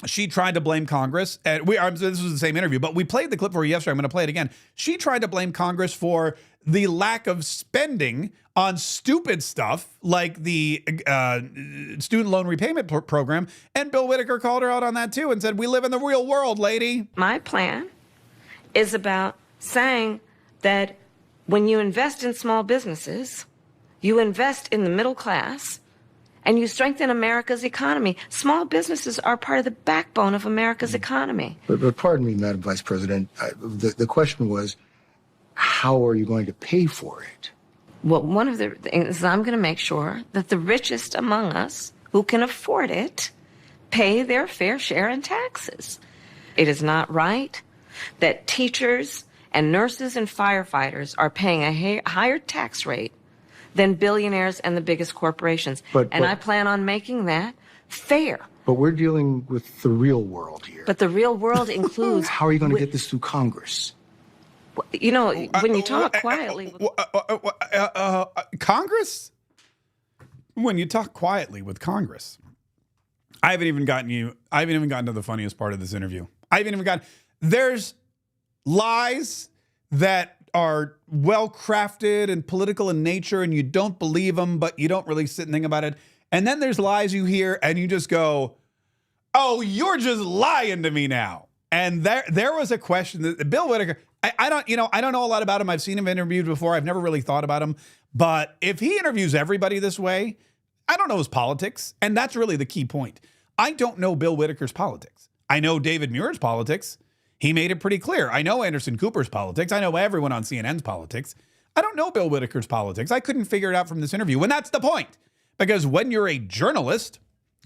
she tried to blame Congress. And this was the same interview, but we played the clip for her yesterday. I'm going to play it again. She tried to blame Congress for the lack of spending on stupid stuff like the student loan repayment program. And Bill Whitaker called her out on that too and said, we live in the real world, lady. My plan is about saying that when you invest in small businesses, you invest in the middle class, and you strengthen America's economy. Small businesses are part of the backbone of America's economy. But pardon me, Madam Vice President, the question was, how are you going to pay for it? Well, one of the things is I'm going to make sure that the richest among us who can afford it pay their fair share in taxes. It is not right that teachers and nurses and firefighters are paying a higher tax rate than billionaires and the biggest corporations. I plan on making that fair. But we're dealing with the real world here. But the real world includes... How are you going to get this through Congress? You know, when you talk quietly... Congress? When you talk quietly with Congress. I haven't even gotten to the funniest part of this interview. There's lies that are well-crafted and political in nature, and you don't believe them, but you don't really sit and think about it. And then there's lies you hear, and you just go, oh, you're just lying to me now. And there was a question that Bill Whitaker, I don't, I don't know a lot about him. I've seen him interviewed before. I've never really thought about him. But if he interviews everybody this way, I don't know his politics. And that's really the key point. I don't know Bill Whitaker's politics. I know David Muir's politics. He made it pretty clear. I know Anderson Cooper's politics. I know everyone on CNN's politics. I don't know Bill Whitaker's politics. I couldn't figure it out from this interview. And that's the point. Because when you're a journalist,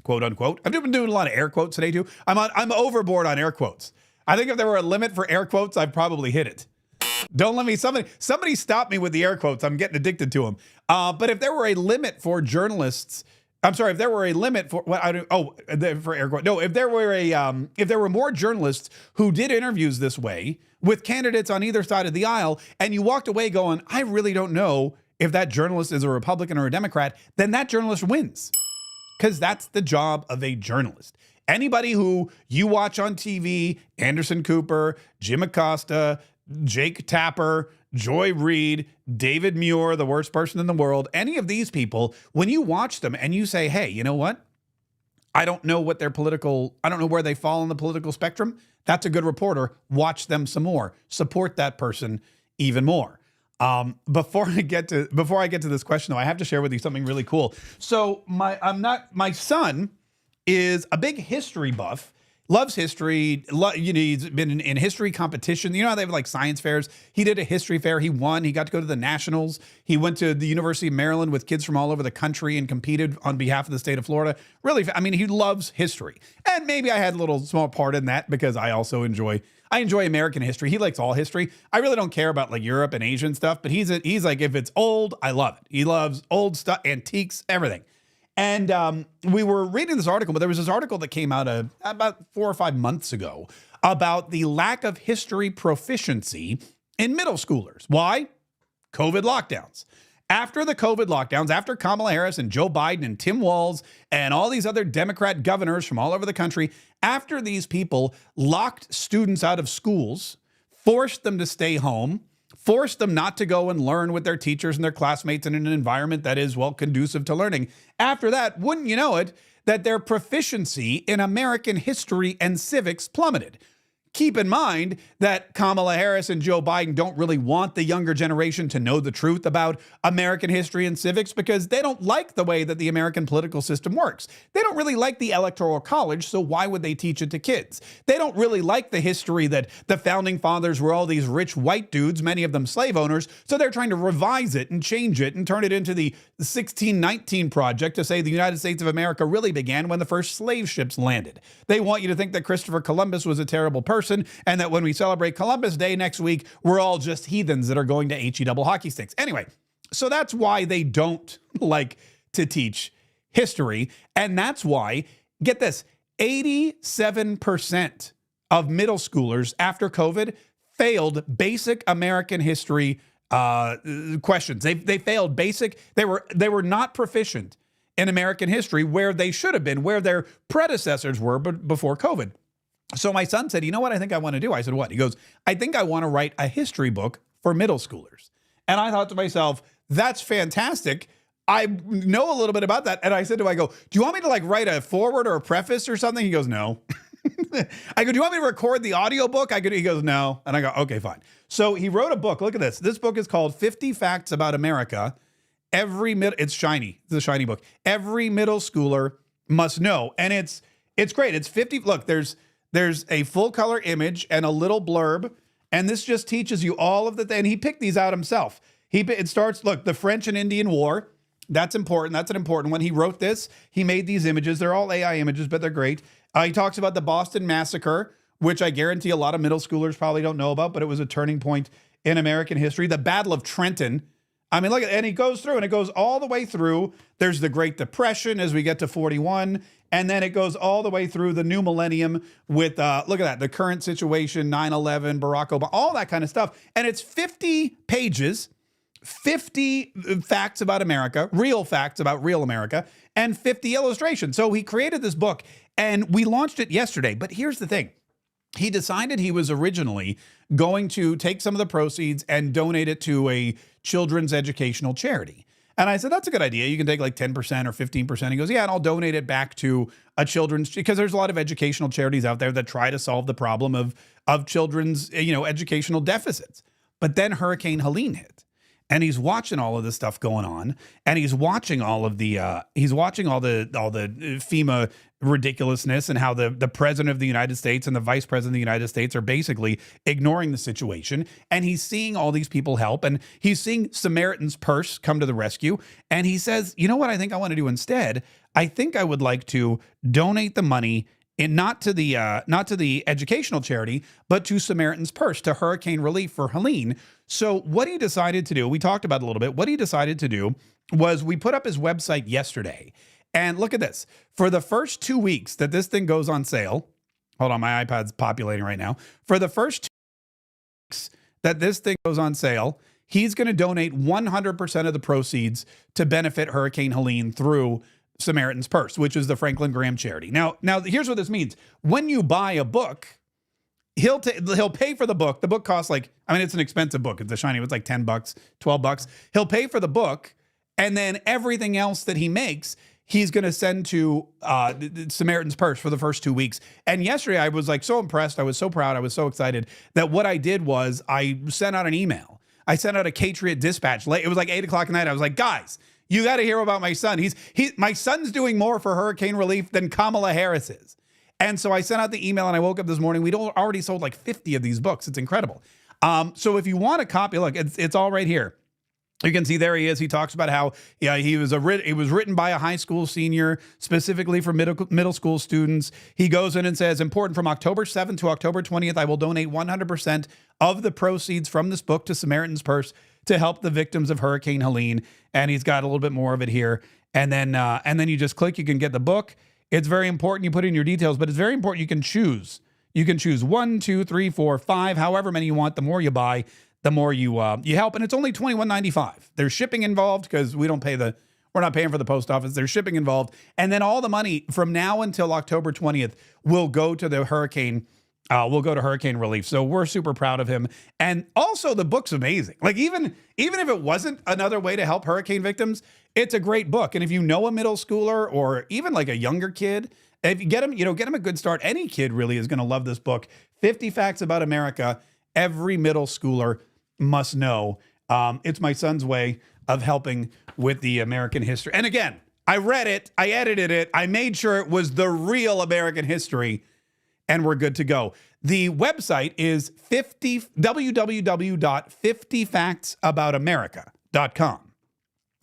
quote unquote, I've been doing a lot of air quotes today too. I'm overboard on air quotes. I think if there were a limit for air quotes, I'd probably hit it. Don't let me, somebody stop me with the air quotes. I'm getting addicted to them. But if there were a limit for journalists, I'm sorry, if there were a limit for for air quotes. No, if there were more journalists who did interviews this way with candidates on either side of the aisle, and you walked away going, I really don't know if that journalist is a Republican or a Democrat, then that journalist wins. Because that's the job of a journalist. Anybody who you watch on TV, Anderson Cooper, Jim Acosta, Jake Tapper, Joy Reid, David Muir, the worst person in the world, any of these people, when you watch them and you say, hey, you know what? I don't know what their I don't know where they fall on the political spectrum. That's a good reporter. Watch them some more. Support that person even more. Before I get to this question, though, I have to share with you something really cool. So my son is a big history buff. Loves history. He's been in history competition. You know how they have like science fairs? He did a history fair. He won. He got to go to the nationals. He went to the University of Maryland with kids from all over the country and competed on behalf of the state of Florida. Really, I mean, he loves history. And maybe I had a little small part in that because I also enjoy American history. He likes all history. I really don't care about like Europe and Asian stuff, but he's like, if it's old, I love it. He loves old stuff, antiques, everything. And we were reading this article, but there was this article that came out about 4 or 5 months ago about the lack of history proficiency in middle schoolers. Why? COVID lockdowns. After the COVID lockdowns, after Kamala Harris and Joe Biden and Tim Walz and all these other Democrat governors from all over the country, after these people locked students out of schools, forced them to stay home, forced them not to go and learn with their teachers and their classmates in an environment that is, well, conducive to learning. After that, wouldn't you know it, that their proficiency in American history and civics plummeted. Keep in mind that Kamala Harris and Joe Biden don't really want the younger generation to know the truth about American history and civics because they don't like the way that the American political system works. They don't really like the Electoral College, so why would they teach it to kids? They don't really like the history that the founding fathers were all these rich white dudes, many of them slave owners, so they're trying to revise it and change it and turn it into the 1619 Project to say the United States of America really began when the first slave ships landed. They want you to think that Christopher Columbus was a terrible person and that when we celebrate Columbus Day next week, we're all just heathens that are going to HE double hockey sticks. Anyway, so that's why they don't like to teach history. And that's why, get this, 87% of middle schoolers after COVID failed basic American history questions. They failed basic. They were not proficient in American history where they should have been, where their predecessors were before COVID. So my son said, you know what I think I want to do? I said, what? He goes, I think I want to write a history book for middle schoolers. And I thought to myself, that's fantastic. I know a little bit about that. And I said to him, I go, do you want me to like write a foreword or a preface or something? He goes, no. I go, do you want me to record the audio book? He goes, no. And I go, okay, fine. So he wrote a book. Look at this. This book is called 50 Facts About America. It's shiny. It's a shiny book. Every middle schooler must know. And it's great. It's 50. Look, there's a full color image and a little blurb. And this just teaches you all of the things. And he picked these out himself. It starts, look, the French and Indian War. That's important. That's an important one. He wrote this. He made these images. They're all AI images, but they're great. He talks about the Boston Massacre, which I guarantee a lot of middle schoolers probably don't know about, but it was a turning point in American history. The Battle of Trenton. I mean, look, and he goes through, and it goes all the way through. There's the Great Depression as we get to 41, and then it goes all the way through the new millennium with, look at that, the current situation, 9/11, Barack Obama, all that kind of stuff. And it's 50 pages, 50 facts about America, real facts about real America, and 50 illustrations. So he created this book, and we launched it yesterday. But here's the thing. He decided he was originally going to take some of the proceeds and donate it to a children's educational charity. And I said, that's a good idea. You can take like 10% or 15%. He goes, yeah, and I'll donate it back to a children's, because there's a lot of educational charities out there that try to solve the problem of children's, educational deficits. But then Hurricane Helene hit. And he's watching all of this stuff going on, and he's watching all of the FEMA ridiculousness, and how the president of the United States and the vice president of the United States are basically ignoring the situation. And he's seeing all these people help, and he's seeing Samaritan's Purse come to the rescue. And he says, you know what I think I want to do instead? I think I would like to donate the money not to the educational charity, but to Samaritan's Purse, to hurricane relief for Helene. So what he decided to do, we talked about it a little bit. What he decided to do was, we put up his website yesterday, and look at this. For the first 2 weeks that this thing goes on sale, hold on, my iPad's populating right now. For the first 2 weeks that this thing goes on sale, he's going to donate 100% of the proceeds to benefit Hurricane Helene through Samaritan's Purse, which is the Franklin Graham charity. Now, here's what this means. When you buy a book, he'll pay for the book. The book costs it's an expensive book. It's a shiny. It's like $10, $12. He'll pay for the book, and then everything else that he makes, he's going to send to Samaritan's Purse for the first 2 weeks. And yesterday, I was so impressed. I was so proud. I was so excited that what I did was I sent out an email. I sent out a Patriot Dispatch. It was like 8 o'clock at night. I was like, guys, you got to hear about my son. My son's doing more for hurricane relief than Kamala Harris is. And so I sent out the email, and I woke up this morning. We'd already sold like 50 of these books. It's incredible. So if you want a copy, look, it's all right here. You can see there he is. He talks about how it was written by a high school senior specifically for middle school students. He goes in and says, important, from October 7th to October 20th, I will donate 100% of the proceeds from this book to Samaritan's Purse to help the victims of Hurricane Helene. And he's got a little bit more of it here. And then you just click, you can get the book. It's very important you put in your details, but it's very important you can choose. You can choose 1, 2, 3, 4, 5, however many you want. The more you buy, the more you help. And it's only $21.95. There's shipping involved, because we're not paying for the post office. There's shipping involved. And then all the money from now until October 20th will go to the hurricane. We'll go to hurricane relief. So we're super proud of him. And also, the book's amazing. Like, even if it wasn't another way to help hurricane victims, it's a great book. And if you know a middle schooler, or even like a younger kid, if you get him a good start, any kid really is going to love this book. 50 Facts About America. Every middle schooler must know. It's my son's way of helping with the American history. And again, I read it, I edited it, I made sure it was the real American history, and we're good to go. The website is www.50factsaboutamerica.com.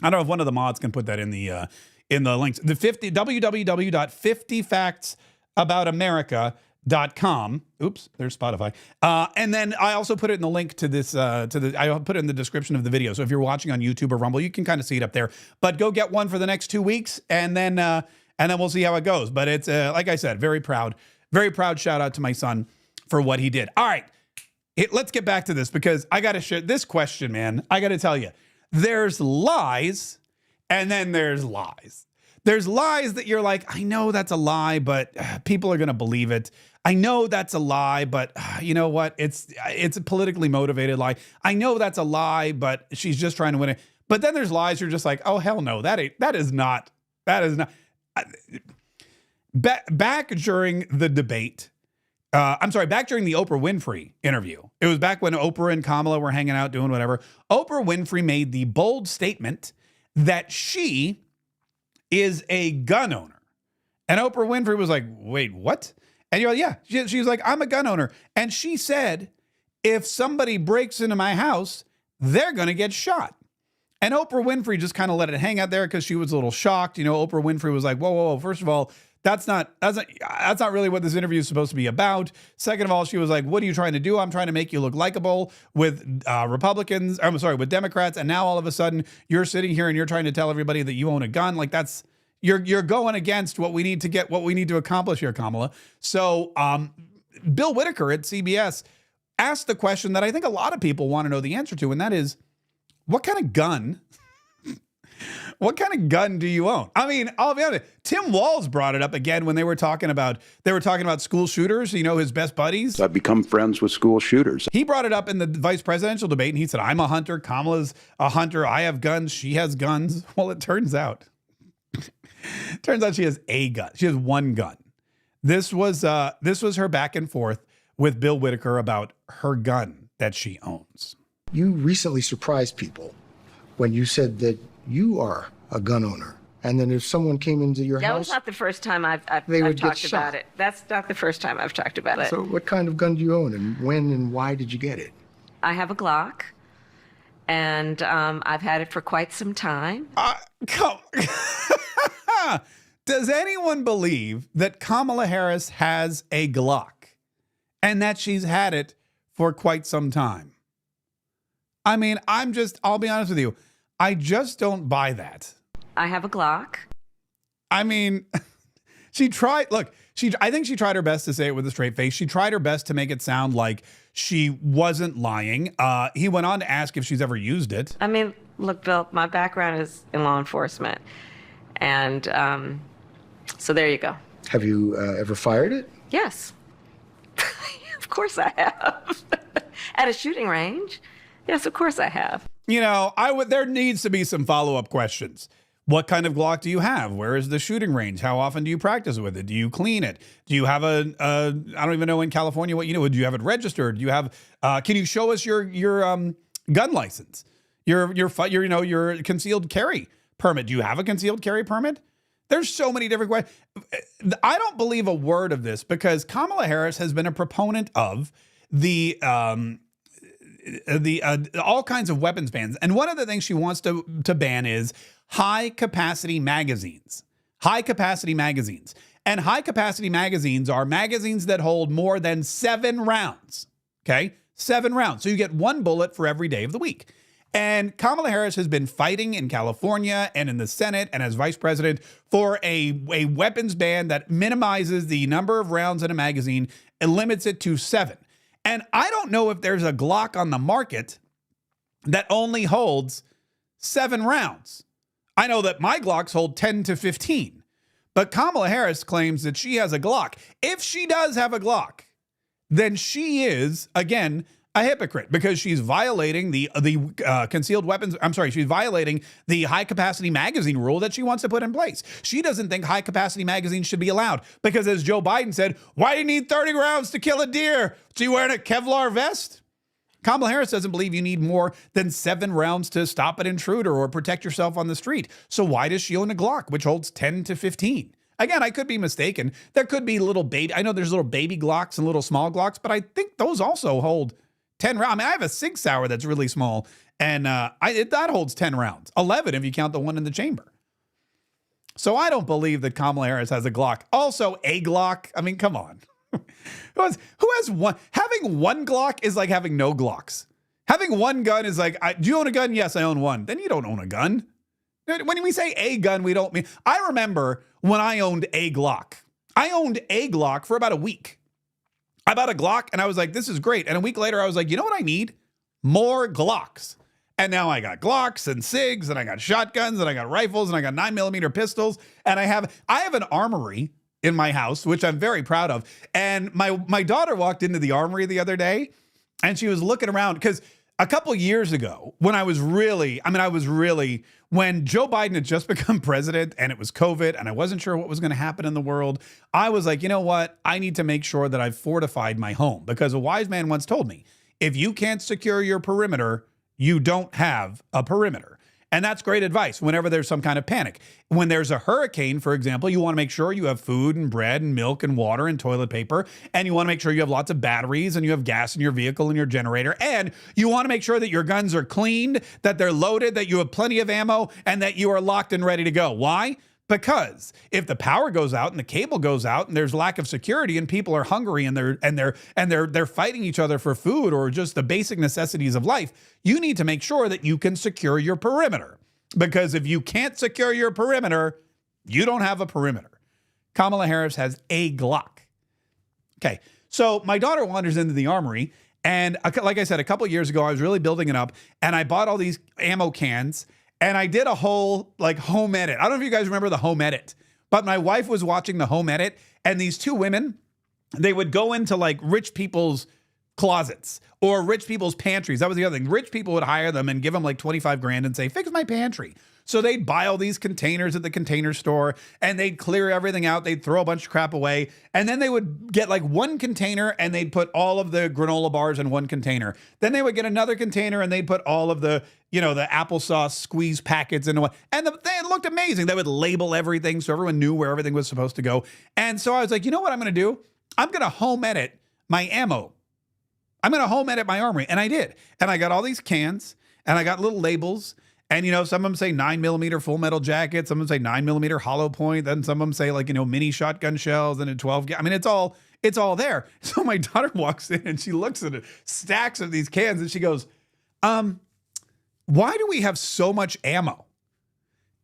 I don't know if one of the mods can put that in the links. The www.50factsaboutamerica.com. Oops, there's Spotify. And then I also put it in the link to this. I put it in the description of the video. So if you're watching on YouTube or Rumble, you can kind of see it up there. But go get one for the next 2 weeks, and then we'll see how it goes. But it's like I said, very proud shout out to my son for what he did. All right, let's get back to this, because I got to share this question, man. I got to tell you, there's lies, and then there's lies. There's lies that you're like, I know that's a lie, but people are going to believe it. I know that's a lie, but you know what? It's a politically motivated lie. I know that's a lie, but she's just trying to win it. But then there's lies you're just like, oh, hell no, that is not. Back during the debate, back during the Oprah Winfrey interview. It was back when Oprah and Kamala were hanging out doing whatever. Oprah Winfrey made the bold statement that she is a gun owner. And Oprah Winfrey was like, wait, what? And you're like, yeah. She's like, I'm a gun owner. And she said, if somebody breaks into my house, they're going to get shot. And Oprah Winfrey just kind of let it hang out there because she was a little shocked. Oprah Winfrey was like, whoa. First of all, that's not really what this interview is supposed to be about. Second of all, she was like, what are you trying to do? I'm trying to make you look likable with with Democrats. And now all of a sudden you're sitting here and you're trying to tell everybody that you own a gun. Like, you're going against what we need to accomplish here, Kamala. So Bill Whitaker at CBS asked the question that I think a lot of people want to know the answer to. And that is, what kind of gun What kind of gun do you own? I mean, I'll be honest. Tim Walz brought it up again when they were talking about school shooters, his best buddies. I've become friends with school shooters. He brought it up in the vice presidential debate, and he said, I'm a hunter. Kamala's a hunter. I have guns. She has guns. Well, it turns out she has a gun. She has one gun. This was her back and forth with Bill Whitaker about her gun that she owns. You recently surprised people when you said that you are a gun owner. And then if someone came into your That house... was not the first time I've they would get talked shot. about it. That's not the first time I've talked about it. So what kind of gun do you own, and when and why did you get it? I have a Glock, and I've had it for quite some time. Does anyone believe that Kamala Harris has a Glock and that she's had it for quite some time? I mean, I'll be honest with you. I just don't buy that. I have a Glock. I mean, I think she tried her best to say it with a straight face. She tried her best to make it sound like she wasn't lying. He went on to ask if she's ever used it. I mean, look, Bill, my background is in law enforcement. And so there you go. Have you ever fired it? Yes. Of course I have. At a shooting range. Yes, of course I have. There needs to be some follow-up questions. What kind of Glock do you have? Where is the shooting range? How often do you practice with it? Do you clean it? Do you have I don't even know in California what do you have it registered? Do you have, can you show us your gun license? Your concealed carry permit? Do you have a concealed carry permit? There's so many different ways. I don't believe a word of this because Kamala Harris has been a proponent of the all kinds of weapons bans. And one of the things she wants to ban is high capacity magazines. High capacity magazines. And high capacity magazines are magazines that hold more than 7 rounds. Okay? 7 rounds. So you get 1 bullet for every day of the week. And Kamala Harris has been fighting in California and in the Senate and as vice president for a weapons ban that minimizes the number of rounds in a magazine and limits it to 7. And I don't know if there's a Glock on the market that only holds 7 rounds. I know that my Glocks hold 10 to 15, but Kamala Harris claims that she has a Glock. If she does have a Glock, then she is, again, a hypocrite because she's violating the concealed weapons. I'm sorry, she's violating the high capacity magazine rule that she wants to put in place. She doesn't think high capacity magazines should be allowed because, as Joe Biden said, why do you need 30 rounds to kill a deer? So you wearing a Kevlar vest? Kamala Harris doesn't believe you need more than 7 rounds to stop an intruder or protect yourself on the street. So why does she own a Glock, which holds 10 to 15? Again, I could be mistaken. There could be I know there's little baby Glocks and little small Glocks, but I think those also hold 10 rounds. I mean, I have a Sig Sauer that's really small, and that holds 10 rounds. 11 if you count the one in the chamber. So I don't believe that Kamala Harris has a Glock. Also, a Glock. I mean, come on. Who has one? Having one Glock is like having no Glocks. Having one gun is like, do you own a gun? Yes, I own one. Then you don't own a gun. When we say a gun, we don't mean... I remember when I owned a Glock. I owned a Glock for about a week. I bought a Glock and I was like, this is great. And a week later, I was like, you know what I need? More Glocks. And now I got Glocks and SIGs and I got shotguns and I got rifles and I got 9mm pistols. And I have an armory in my house, which I'm very proud of. And my daughter walked into the armory the other day and she was looking around because a couple years ago when when Joe Biden had just become president and it was COVID and I wasn't sure what was going to happen in the world, I was like, you know what? I need to make sure that I've fortified my home because a wise man once told me, if you can't secure your perimeter, you don't have a perimeter. And that's great advice whenever there's some kind of panic. When there's a hurricane, for example, you want to make sure you have food and bread and milk and water and toilet paper. And you want to make sure you have lots of batteries and you have gas in your vehicle and your generator. And you want to make sure that your guns are cleaned, that they're loaded, that you have plenty of ammo, and that you are locked and ready to go. Why? Because if the power goes out and the cable goes out and there's lack of security and people are hungry and they're fighting each other for food or just the basic necessities of life, you need to make sure that you can secure your perimeter. Because if you can't secure your perimeter, you don't have a perimeter. Kamala Harris has a Glock. Okay, so my daughter wanders into the armory, and like I said, a couple of years ago, I was really building it up, and I bought all these ammo cans. And I did a whole like home edit. I don't know if you guys remember the home edit, but my wife was watching the home edit, and these two women, they would go into like rich people's closets or rich people's pantries. That was the other thing. Rich people would hire them and give them like 25 grand and say, fix my pantry. So they'd buy all these containers at the container store and they'd clear everything out. They'd throw a bunch of crap away. And then they would get like one container and they'd put all of the granola bars in one container. Then they would get another container and they'd put all of the, the applesauce squeeze packets into one. And it looked amazing. They would label everything so everyone knew where everything was supposed to go. And so I was like, you know what I'm going to do? I'm going to home edit my ammo. I'm going to home edit my armory. And I did. And I got all these cans and I got little labels. And, some of them say 9mm full metal jacket. Some of them say 9mm hollow point. Then some of them say like, mini shotgun shells and a 12. I mean, it's all there. So my daughter walks in and she looks at stacks of these cans and she goes, why do we have so much ammo?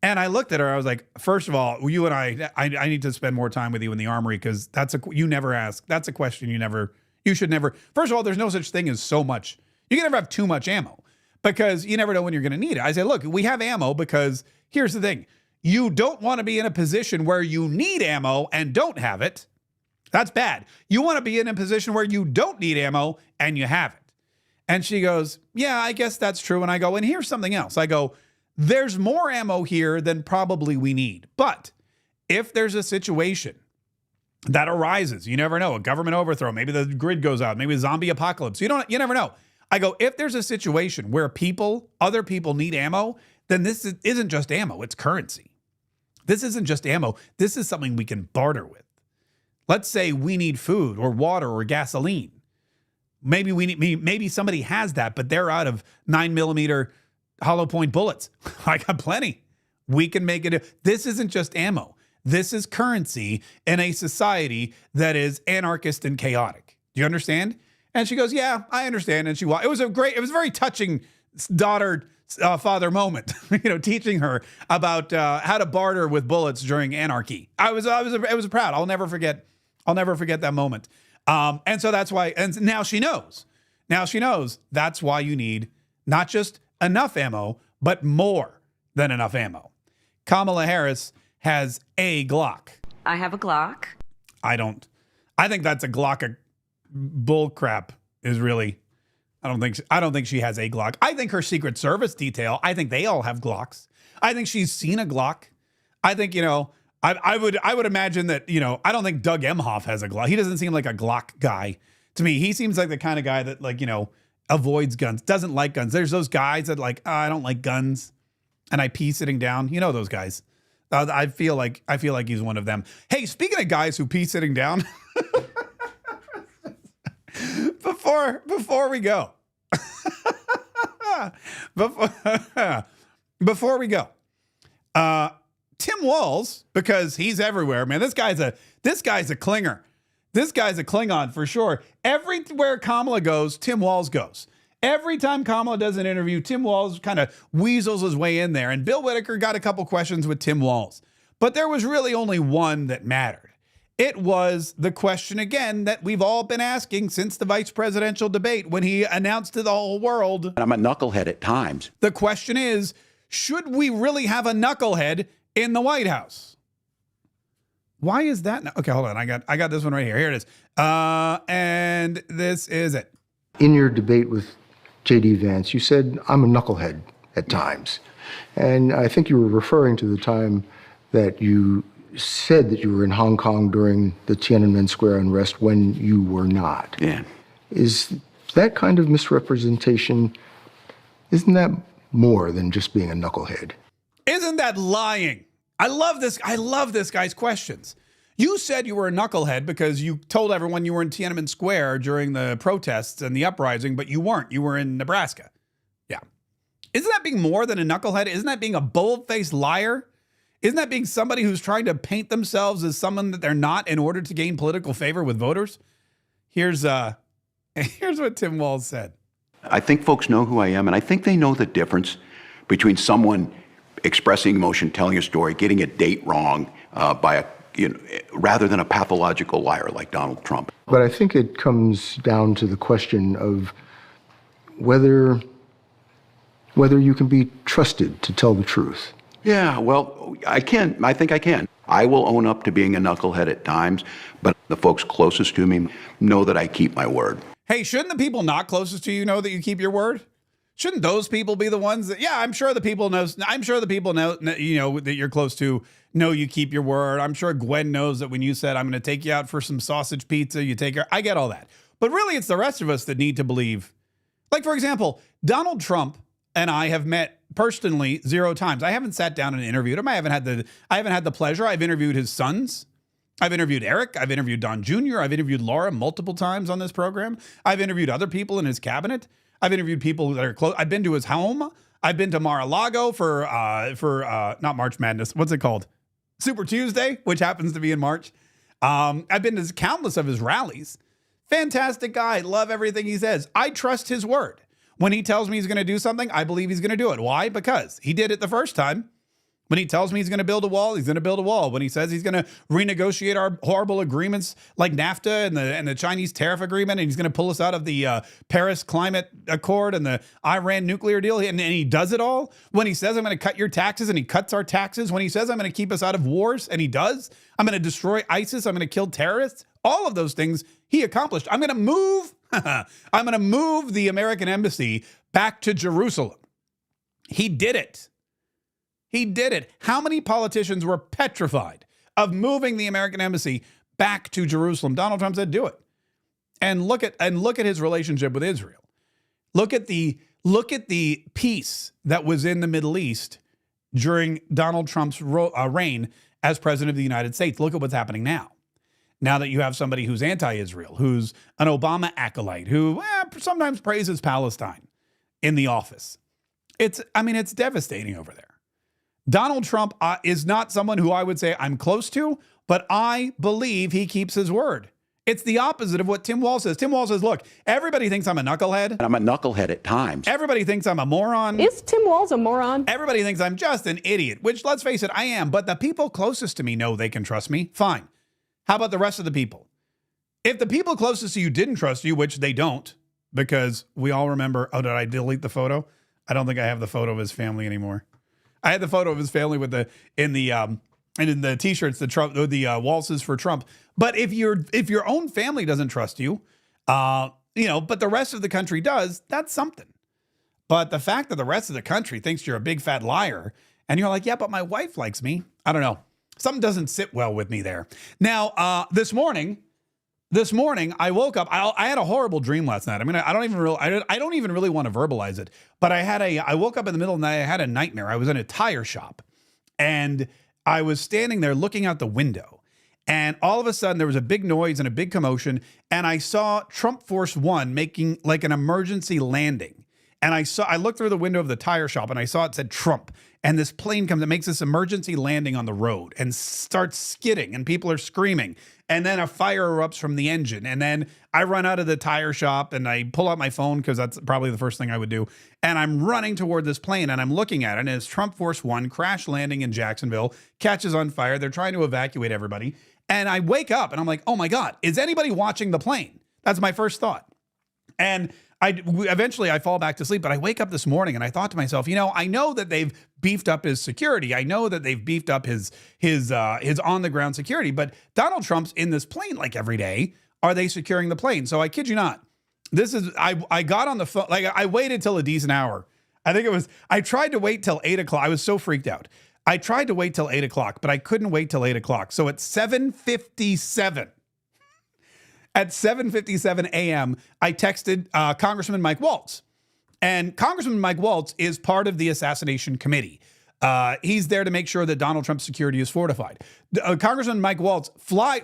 And I looked at her. I was like, first of all, you and I need to spend more time with you in the armory because you never ask. That's a question you should never. First of all, there's no such thing as so much. You can never have too much ammo because you never know when you're going to need it. I say, look, we have ammo because here's the thing. You don't want to be in a position where you need ammo and don't have it. That's bad. You want to be in a position where you don't need ammo and you have it. And she goes, yeah, I guess that's true. And I go, and here's something else. I go, there's more ammo here than probably we need. But if there's a situation that arises, you never know, a government overthrow, maybe the grid goes out, maybe a zombie apocalypse. You never know. I go, if there's a situation where other people need ammo, then this isn't just ammo, it's currency. This isn't just ammo. This is something we can barter with. Let's say we need food or water or gasoline. Maybe somebody has that, but they're out of 9mm hollow point bullets. I got plenty. We can make it. This isn't just ammo. This is currency in a society that is anarchist and chaotic. Do you understand? And she goes, yeah, I understand. And it was a very touching daughter-father moment, teaching her about how to barter with bullets during anarchy. I was proud. I'll never forget that moment. And so that's why, and now she knows. That's why you need not just enough ammo, but more than enough ammo. Kamala Harris has a Glock. I have a Glock. I don't. I think that's a Glock. Bull crap is really. I don't think she has a Glock. I think her Secret Service detail. I think they all have Glocks. I think she's seen a Glock. I think I would imagine that I don't think Doug Emhoff has a Glock. He doesn't seem like a Glock guy to me. He seems like the kind of guy that avoids guns, doesn't like guns. There's those guys that I don't like guns, and I pee sitting down. Those guys. I feel like he's one of them. Hey, speaking of guys who pee sitting down, before we go, before we go, Tim Walz, because he's everywhere, man. This guy's a clinger. This guy's a Klingon for sure. Everywhere Kamala goes, Tim Walz goes. Every time Kamala does an interview, Tim Walz kind of weasels his way in there. And Bill Whitaker got a couple questions with Tim Walz. But there was really only one that mattered. It was the question, again, that we've all been asking since the vice presidential debate when he announced to the whole world. I'm a knucklehead at times. The question is, should we really have a knucklehead in the White House? Why is that? Okay, hold on. I got this one right here. Here it is. And this is it. In your debate with J.D. Vance, you said, I'm a knucklehead at times. And I think you were referring to the time that you said that you were in Hong Kong during the Tiananmen Square unrest when you were not. Yeah. Is that kind of misrepresentation, isn't that more than just being a knucklehead? Isn't that lying? I love this guy's questions. You said you were a knucklehead because you told everyone you were in Tiananmen Square during the protests and the uprising, but you weren't. You were in Nebraska. Yeah. Isn't that being more than a knucklehead? Isn't that being a bold-faced liar? Isn't that being somebody who's trying to paint themselves as someone that they're not in order to gain political favor with voters? Here's what Tim Walz said. I think folks know who I am, and I think they know the difference between someone expressing emotion, telling a story, getting a date wrong rather than a pathological liar like Donald Trump. But I think it comes down to the question of whether whether you can be trusted to tell the truth. Yeah, well, I can. I think I can. I will own up to being a knucklehead at times, but the folks closest to me know that I keep my word. Hey, shouldn't the people not closest to you know that you keep your word? Shouldn't those people be the ones that, yeah, I'm sure the people know, you know, that you're close to know you keep your word. I'm sure Gwen knows that when you said, I'm going to take you out for some sausage pizza, you take her. I get all that. But really, it's the rest of us that need to believe. Like, for example, Donald Trump and I have met personally 0 times. I haven't sat down and interviewed him. I haven't had the pleasure. I've interviewed his sons. I've interviewed Eric. I've interviewed Don Jr. I've interviewed Laura multiple times on this program. I've interviewed other people in his cabinet. I've interviewed people that are close. I've been to his home. I've been to Mar-a-Lago for not March Madness. What's it called? Super Tuesday, which happens to be in March. I've been to countless of his rallies. Fantastic guy. Love everything he says. I trust his word. When he tells me he's going to do something, I believe he's going to do it. Why? Because he did it the first time. When he tells me he's going to build a wall, he's going to build a wall. When he says he's going to renegotiate our horrible agreements like NAFTA and the Chinese tariff agreement, and he's going to pull us out of the Paris Climate Accord and the Iran nuclear deal, and he does it all. When he says I'm going to cut your taxes, and he cuts our taxes. When he says I'm going to keep us out of wars, and he does. I'm going to destroy ISIS. I'm going to kill terrorists. All of those things he accomplished. I'm going to move. I'm going to move the American embassy back to Jerusalem. He did it. He did it. How many politicians were petrified of moving the American embassy back to Jerusalem? Donald Trump said, do it. And look at his relationship with Israel. Look at the peace that was in the Middle East during Donald Trump's reign as president of the United States. Look at what's happening now. Now that you have somebody who's anti-Israel, who's an Obama acolyte, who sometimes praises Palestine in the office. It's devastating over there. Donald Trump is not someone who I would say I'm close to, but I believe he keeps his word. It's the opposite of what Tim Walz says. Tim Walz says, look, everybody thinks I'm a knucklehead. I'm a knucklehead at times. Everybody thinks I'm a moron. Is Tim Walz a moron? Everybody thinks I'm just an idiot, which, let's face it, I am. But the people closest to me know they can trust me. Fine. How about the rest of the people? If the people closest to you didn't trust you, which they don't, because we all remember, oh, did I delete the photo? I don't think I have the photo of his family anymore. I had the photo of his family with in the t-shirts, the Walzes for Trump. But if your own family doesn't trust you, but the rest of the country does, that's something. But the fact that the rest of the country thinks you're a big fat liar, and you're like, yeah, but my wife likes me. I don't know. Something doesn't sit well with me there. Now, this morning, I woke up. I had a horrible dream last night. I mean, I don't even really want to verbalize it. But I woke up in the middle of the night. I had a nightmare. I was in a tire shop, and I was standing there looking out the window, and all of a sudden there was a big noise and a big commotion, and I saw Trump Force One making like an emergency landing. And I looked through the window of the tire shop, and I saw it said Trump. And this plane comes and makes this emergency landing on the road and starts skidding, and people are screaming. And then a fire erupts from the engine. And then I run out of the tire shop and I pull out my phone, because that's probably the first thing I would do. And I'm running toward this plane, and I'm looking at it. And it's Trump Force One crash landing in Jacksonville, catches on fire. They're trying to evacuate everybody. And I wake up and I'm like, oh my God, is anybody watching the plane? That's my first thought. And eventually I fall back to sleep, but I wake up this morning and I thought to myself, I know that they've beefed up his security. I know that they've beefed up his on the ground security, but Donald Trump's in this plane like every day. Are they securing the plane? So I kid you not. I got on the phone, like I waited till a decent hour. I tried to wait till 8 o'clock. I was so freaked out. I tried to wait till 8 o'clock, but I couldn't wait till 8 o'clock. So at 7:57, at 7:57 a.m., I texted Congressman Mike Walz. And Congressman Mike Walz is part of the assassination committee. He's there to make sure that Donald Trump's security is fortified. Congressman Mike Walz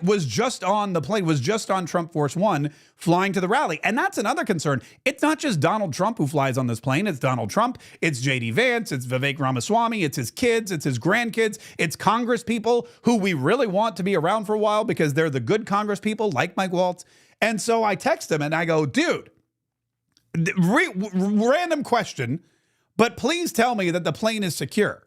was just on the plane, was just on Trump Force One, flying to the rally. And that's another concern. It's not just Donald Trump who flies on this plane. It's Donald Trump. It's J.D. Vance. It's Vivek Ramaswamy. It's his kids. It's his grandkids. It's Congress people who we really want to be around for a while because they're the good Congress people like Mike Walz. And so I text him and I go, dude, random question, but please tell me that the plane is secure.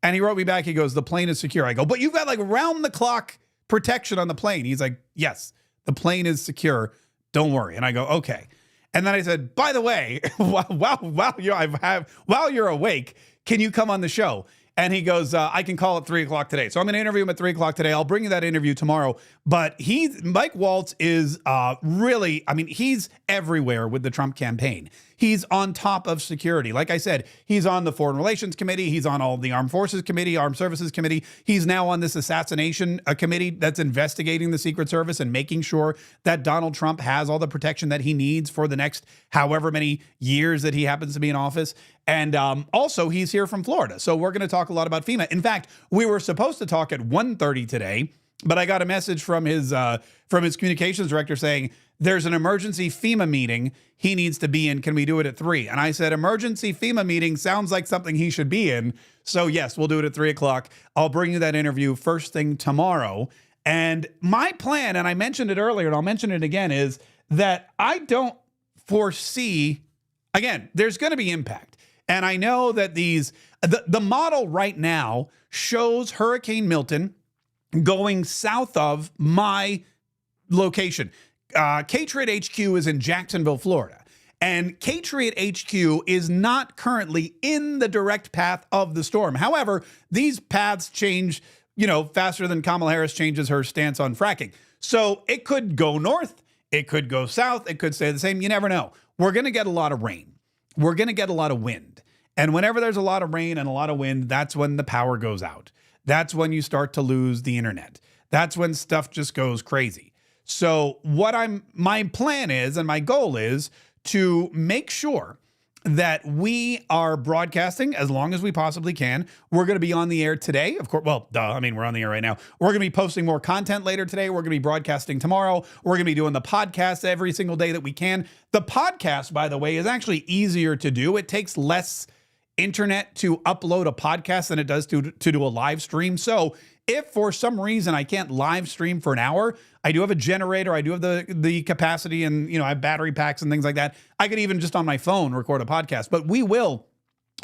And he wrote me back. He goes, the plane is secure. I go, but you've got like round the clock protection on the plane. He's like, yes, the plane is secure. Don't worry. And I go, okay. And then I said, by the way, while you're awake, can you come on the show? And he goes, I can call at 3 o'clock today. So I'm going to interview him at 3 o'clock today. I'll bring you that interview tomorrow. But Mike Walz is really, I mean, he's everywhere with the Trump campaign. He's on top of security. Like I said, he's on the Foreign Relations Committee. He's on all the Armed Forces Committee, Armed Services Committee. He's now on this assassination committee that's investigating the Secret Service and making sure that Donald Trump has all the protection that he needs for the next however many years that he happens to be in office. And also, he's here from Florida. So we're going to talk a lot about FEMA. In fact, we were supposed to talk at 1:30 today, but I got a message from his communications director saying, there's an emergency FEMA meeting he needs to be in. Can we do it at 3? And I said, emergency FEMA meeting sounds like something he should be in. So yes, we'll do it at 3 o'clock. I'll bring you that interview first thing tomorrow. And my plan, and I mentioned it earlier, and I'll mention it again, is that I don't foresee, again, there's going to be impact. And I know that the model right now shows Hurricane Milton going south of my location. Patriot HQ is in Jacksonville, Florida. And Patriot HQ is not currently in the direct path of the storm. However, these paths change, faster than Kamala Harris changes her stance on fracking. So it could go north, it could go south, it could stay the same. You never know. We're going to get a lot of rain. We're going to get a lot of wind. And whenever there's a lot of rain and a lot of wind, that's when the power goes out. That's when you start to lose the internet. That's when stuff just goes crazy. So my plan is, and my goal is, to make sure that we are broadcasting as long as we possibly can. We're going to be on the air today. Of course, well, duh, I mean, we're on the air right now. We're going to be posting more content later today. We're going to be broadcasting tomorrow. We're going to be doing the podcast every single day that we can. The podcast, by the way, is actually easier to do. It takes less internet to upload a podcast than it does to do a live stream. So if for some reason I can't live stream for an hour, I do have a generator, I do have the capacity, and I have battery packs and things like that. I could even just on my phone record a podcast, but we will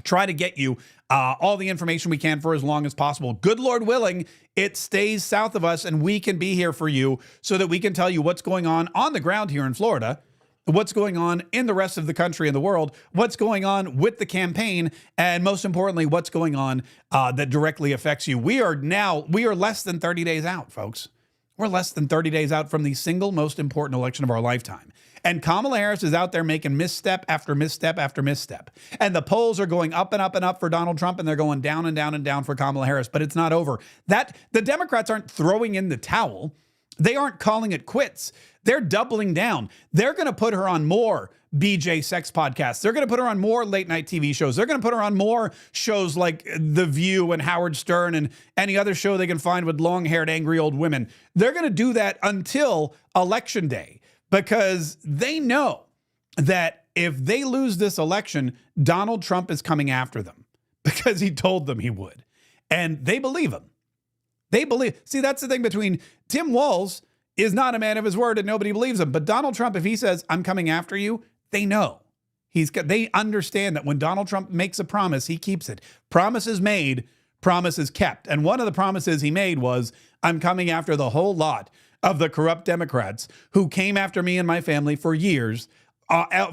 try to get you all the information we can for as long as possible. Good Lord willing, it stays south of us and we can be here for you so that we can tell you what's going on the ground here in Florida, what's going on in the rest of the country and the world, what's going on with the campaign, and most importantly, what's going on that directly affects you. We are less than 30 days out, folks. We're less than 30 days out from the single most important election of our lifetime. And Kamala Harris is out there making misstep after misstep after misstep. And the polls are going up and up and up for Donald Trump, and they're going down and down and down for Kamala Harris. But it's not over. The Democrats aren't throwing in the towel. They aren't calling it quits. They're doubling down. They're going to put her on more BJ sex podcasts. They're going to put her on more late night TV shows. They're going to put her on more shows like The View and Howard Stern and any other show they can find with long-haired, angry old women. They're going to do that until Election Day because they know that if they lose this election, Donald Trump is coming after them because he told them he would. And they believe him. See, that's the thing between Tim Walz is not a man of his word and nobody believes him. But Donald Trump, if he says, I'm coming after you, they know. They understand that when Donald Trump makes a promise, he keeps it. Promises made, promises kept. And one of the promises he made was, I'm coming after the whole lot of the corrupt Democrats who came after me and my family for years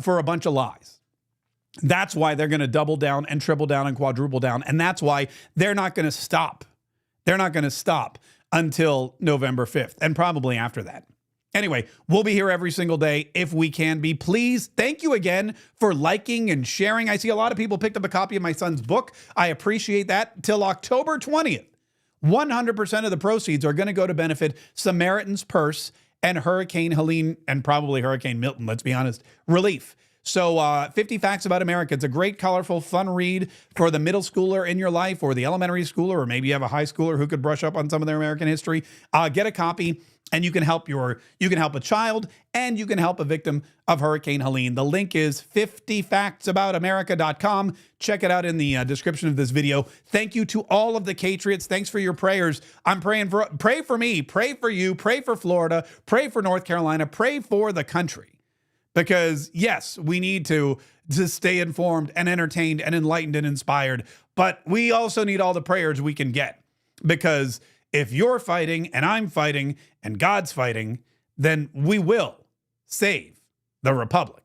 for a bunch of lies. That's why they're going to double down and triple down and quadruple down. And that's why they're not going to stop. They're not going to stop until November 5th and probably after that. Anyway, we'll be here every single day if we can be. Please, thank you again for liking and sharing. I see a lot of people picked up a copy of my son's book. I appreciate that. Till October 20th, 100% of the proceeds are going to go to benefit Samaritan's Purse and Hurricane Helene and probably Hurricane Milton, let's be honest, relief. So 50 Facts About America. It's a great, colorful, fun read for the middle schooler in your life or the elementary schooler, or maybe you have a high schooler who could brush up on some of their American history. Get a copy and you can help a child and you can help a victim of Hurricane Helene. The link is 50factsaboutamerika.com. Check it out in the description of this video. Thank you to all of the Patriots. Thanks for your prayers. Pray for me, pray for you, pray for Florida, pray for North Carolina, pray for the country. Because, yes, we need to stay informed and entertained and enlightened and inspired. But we also need all the prayers we can get. Because if you're fighting and I'm fighting and God's fighting, then we will save the Republic.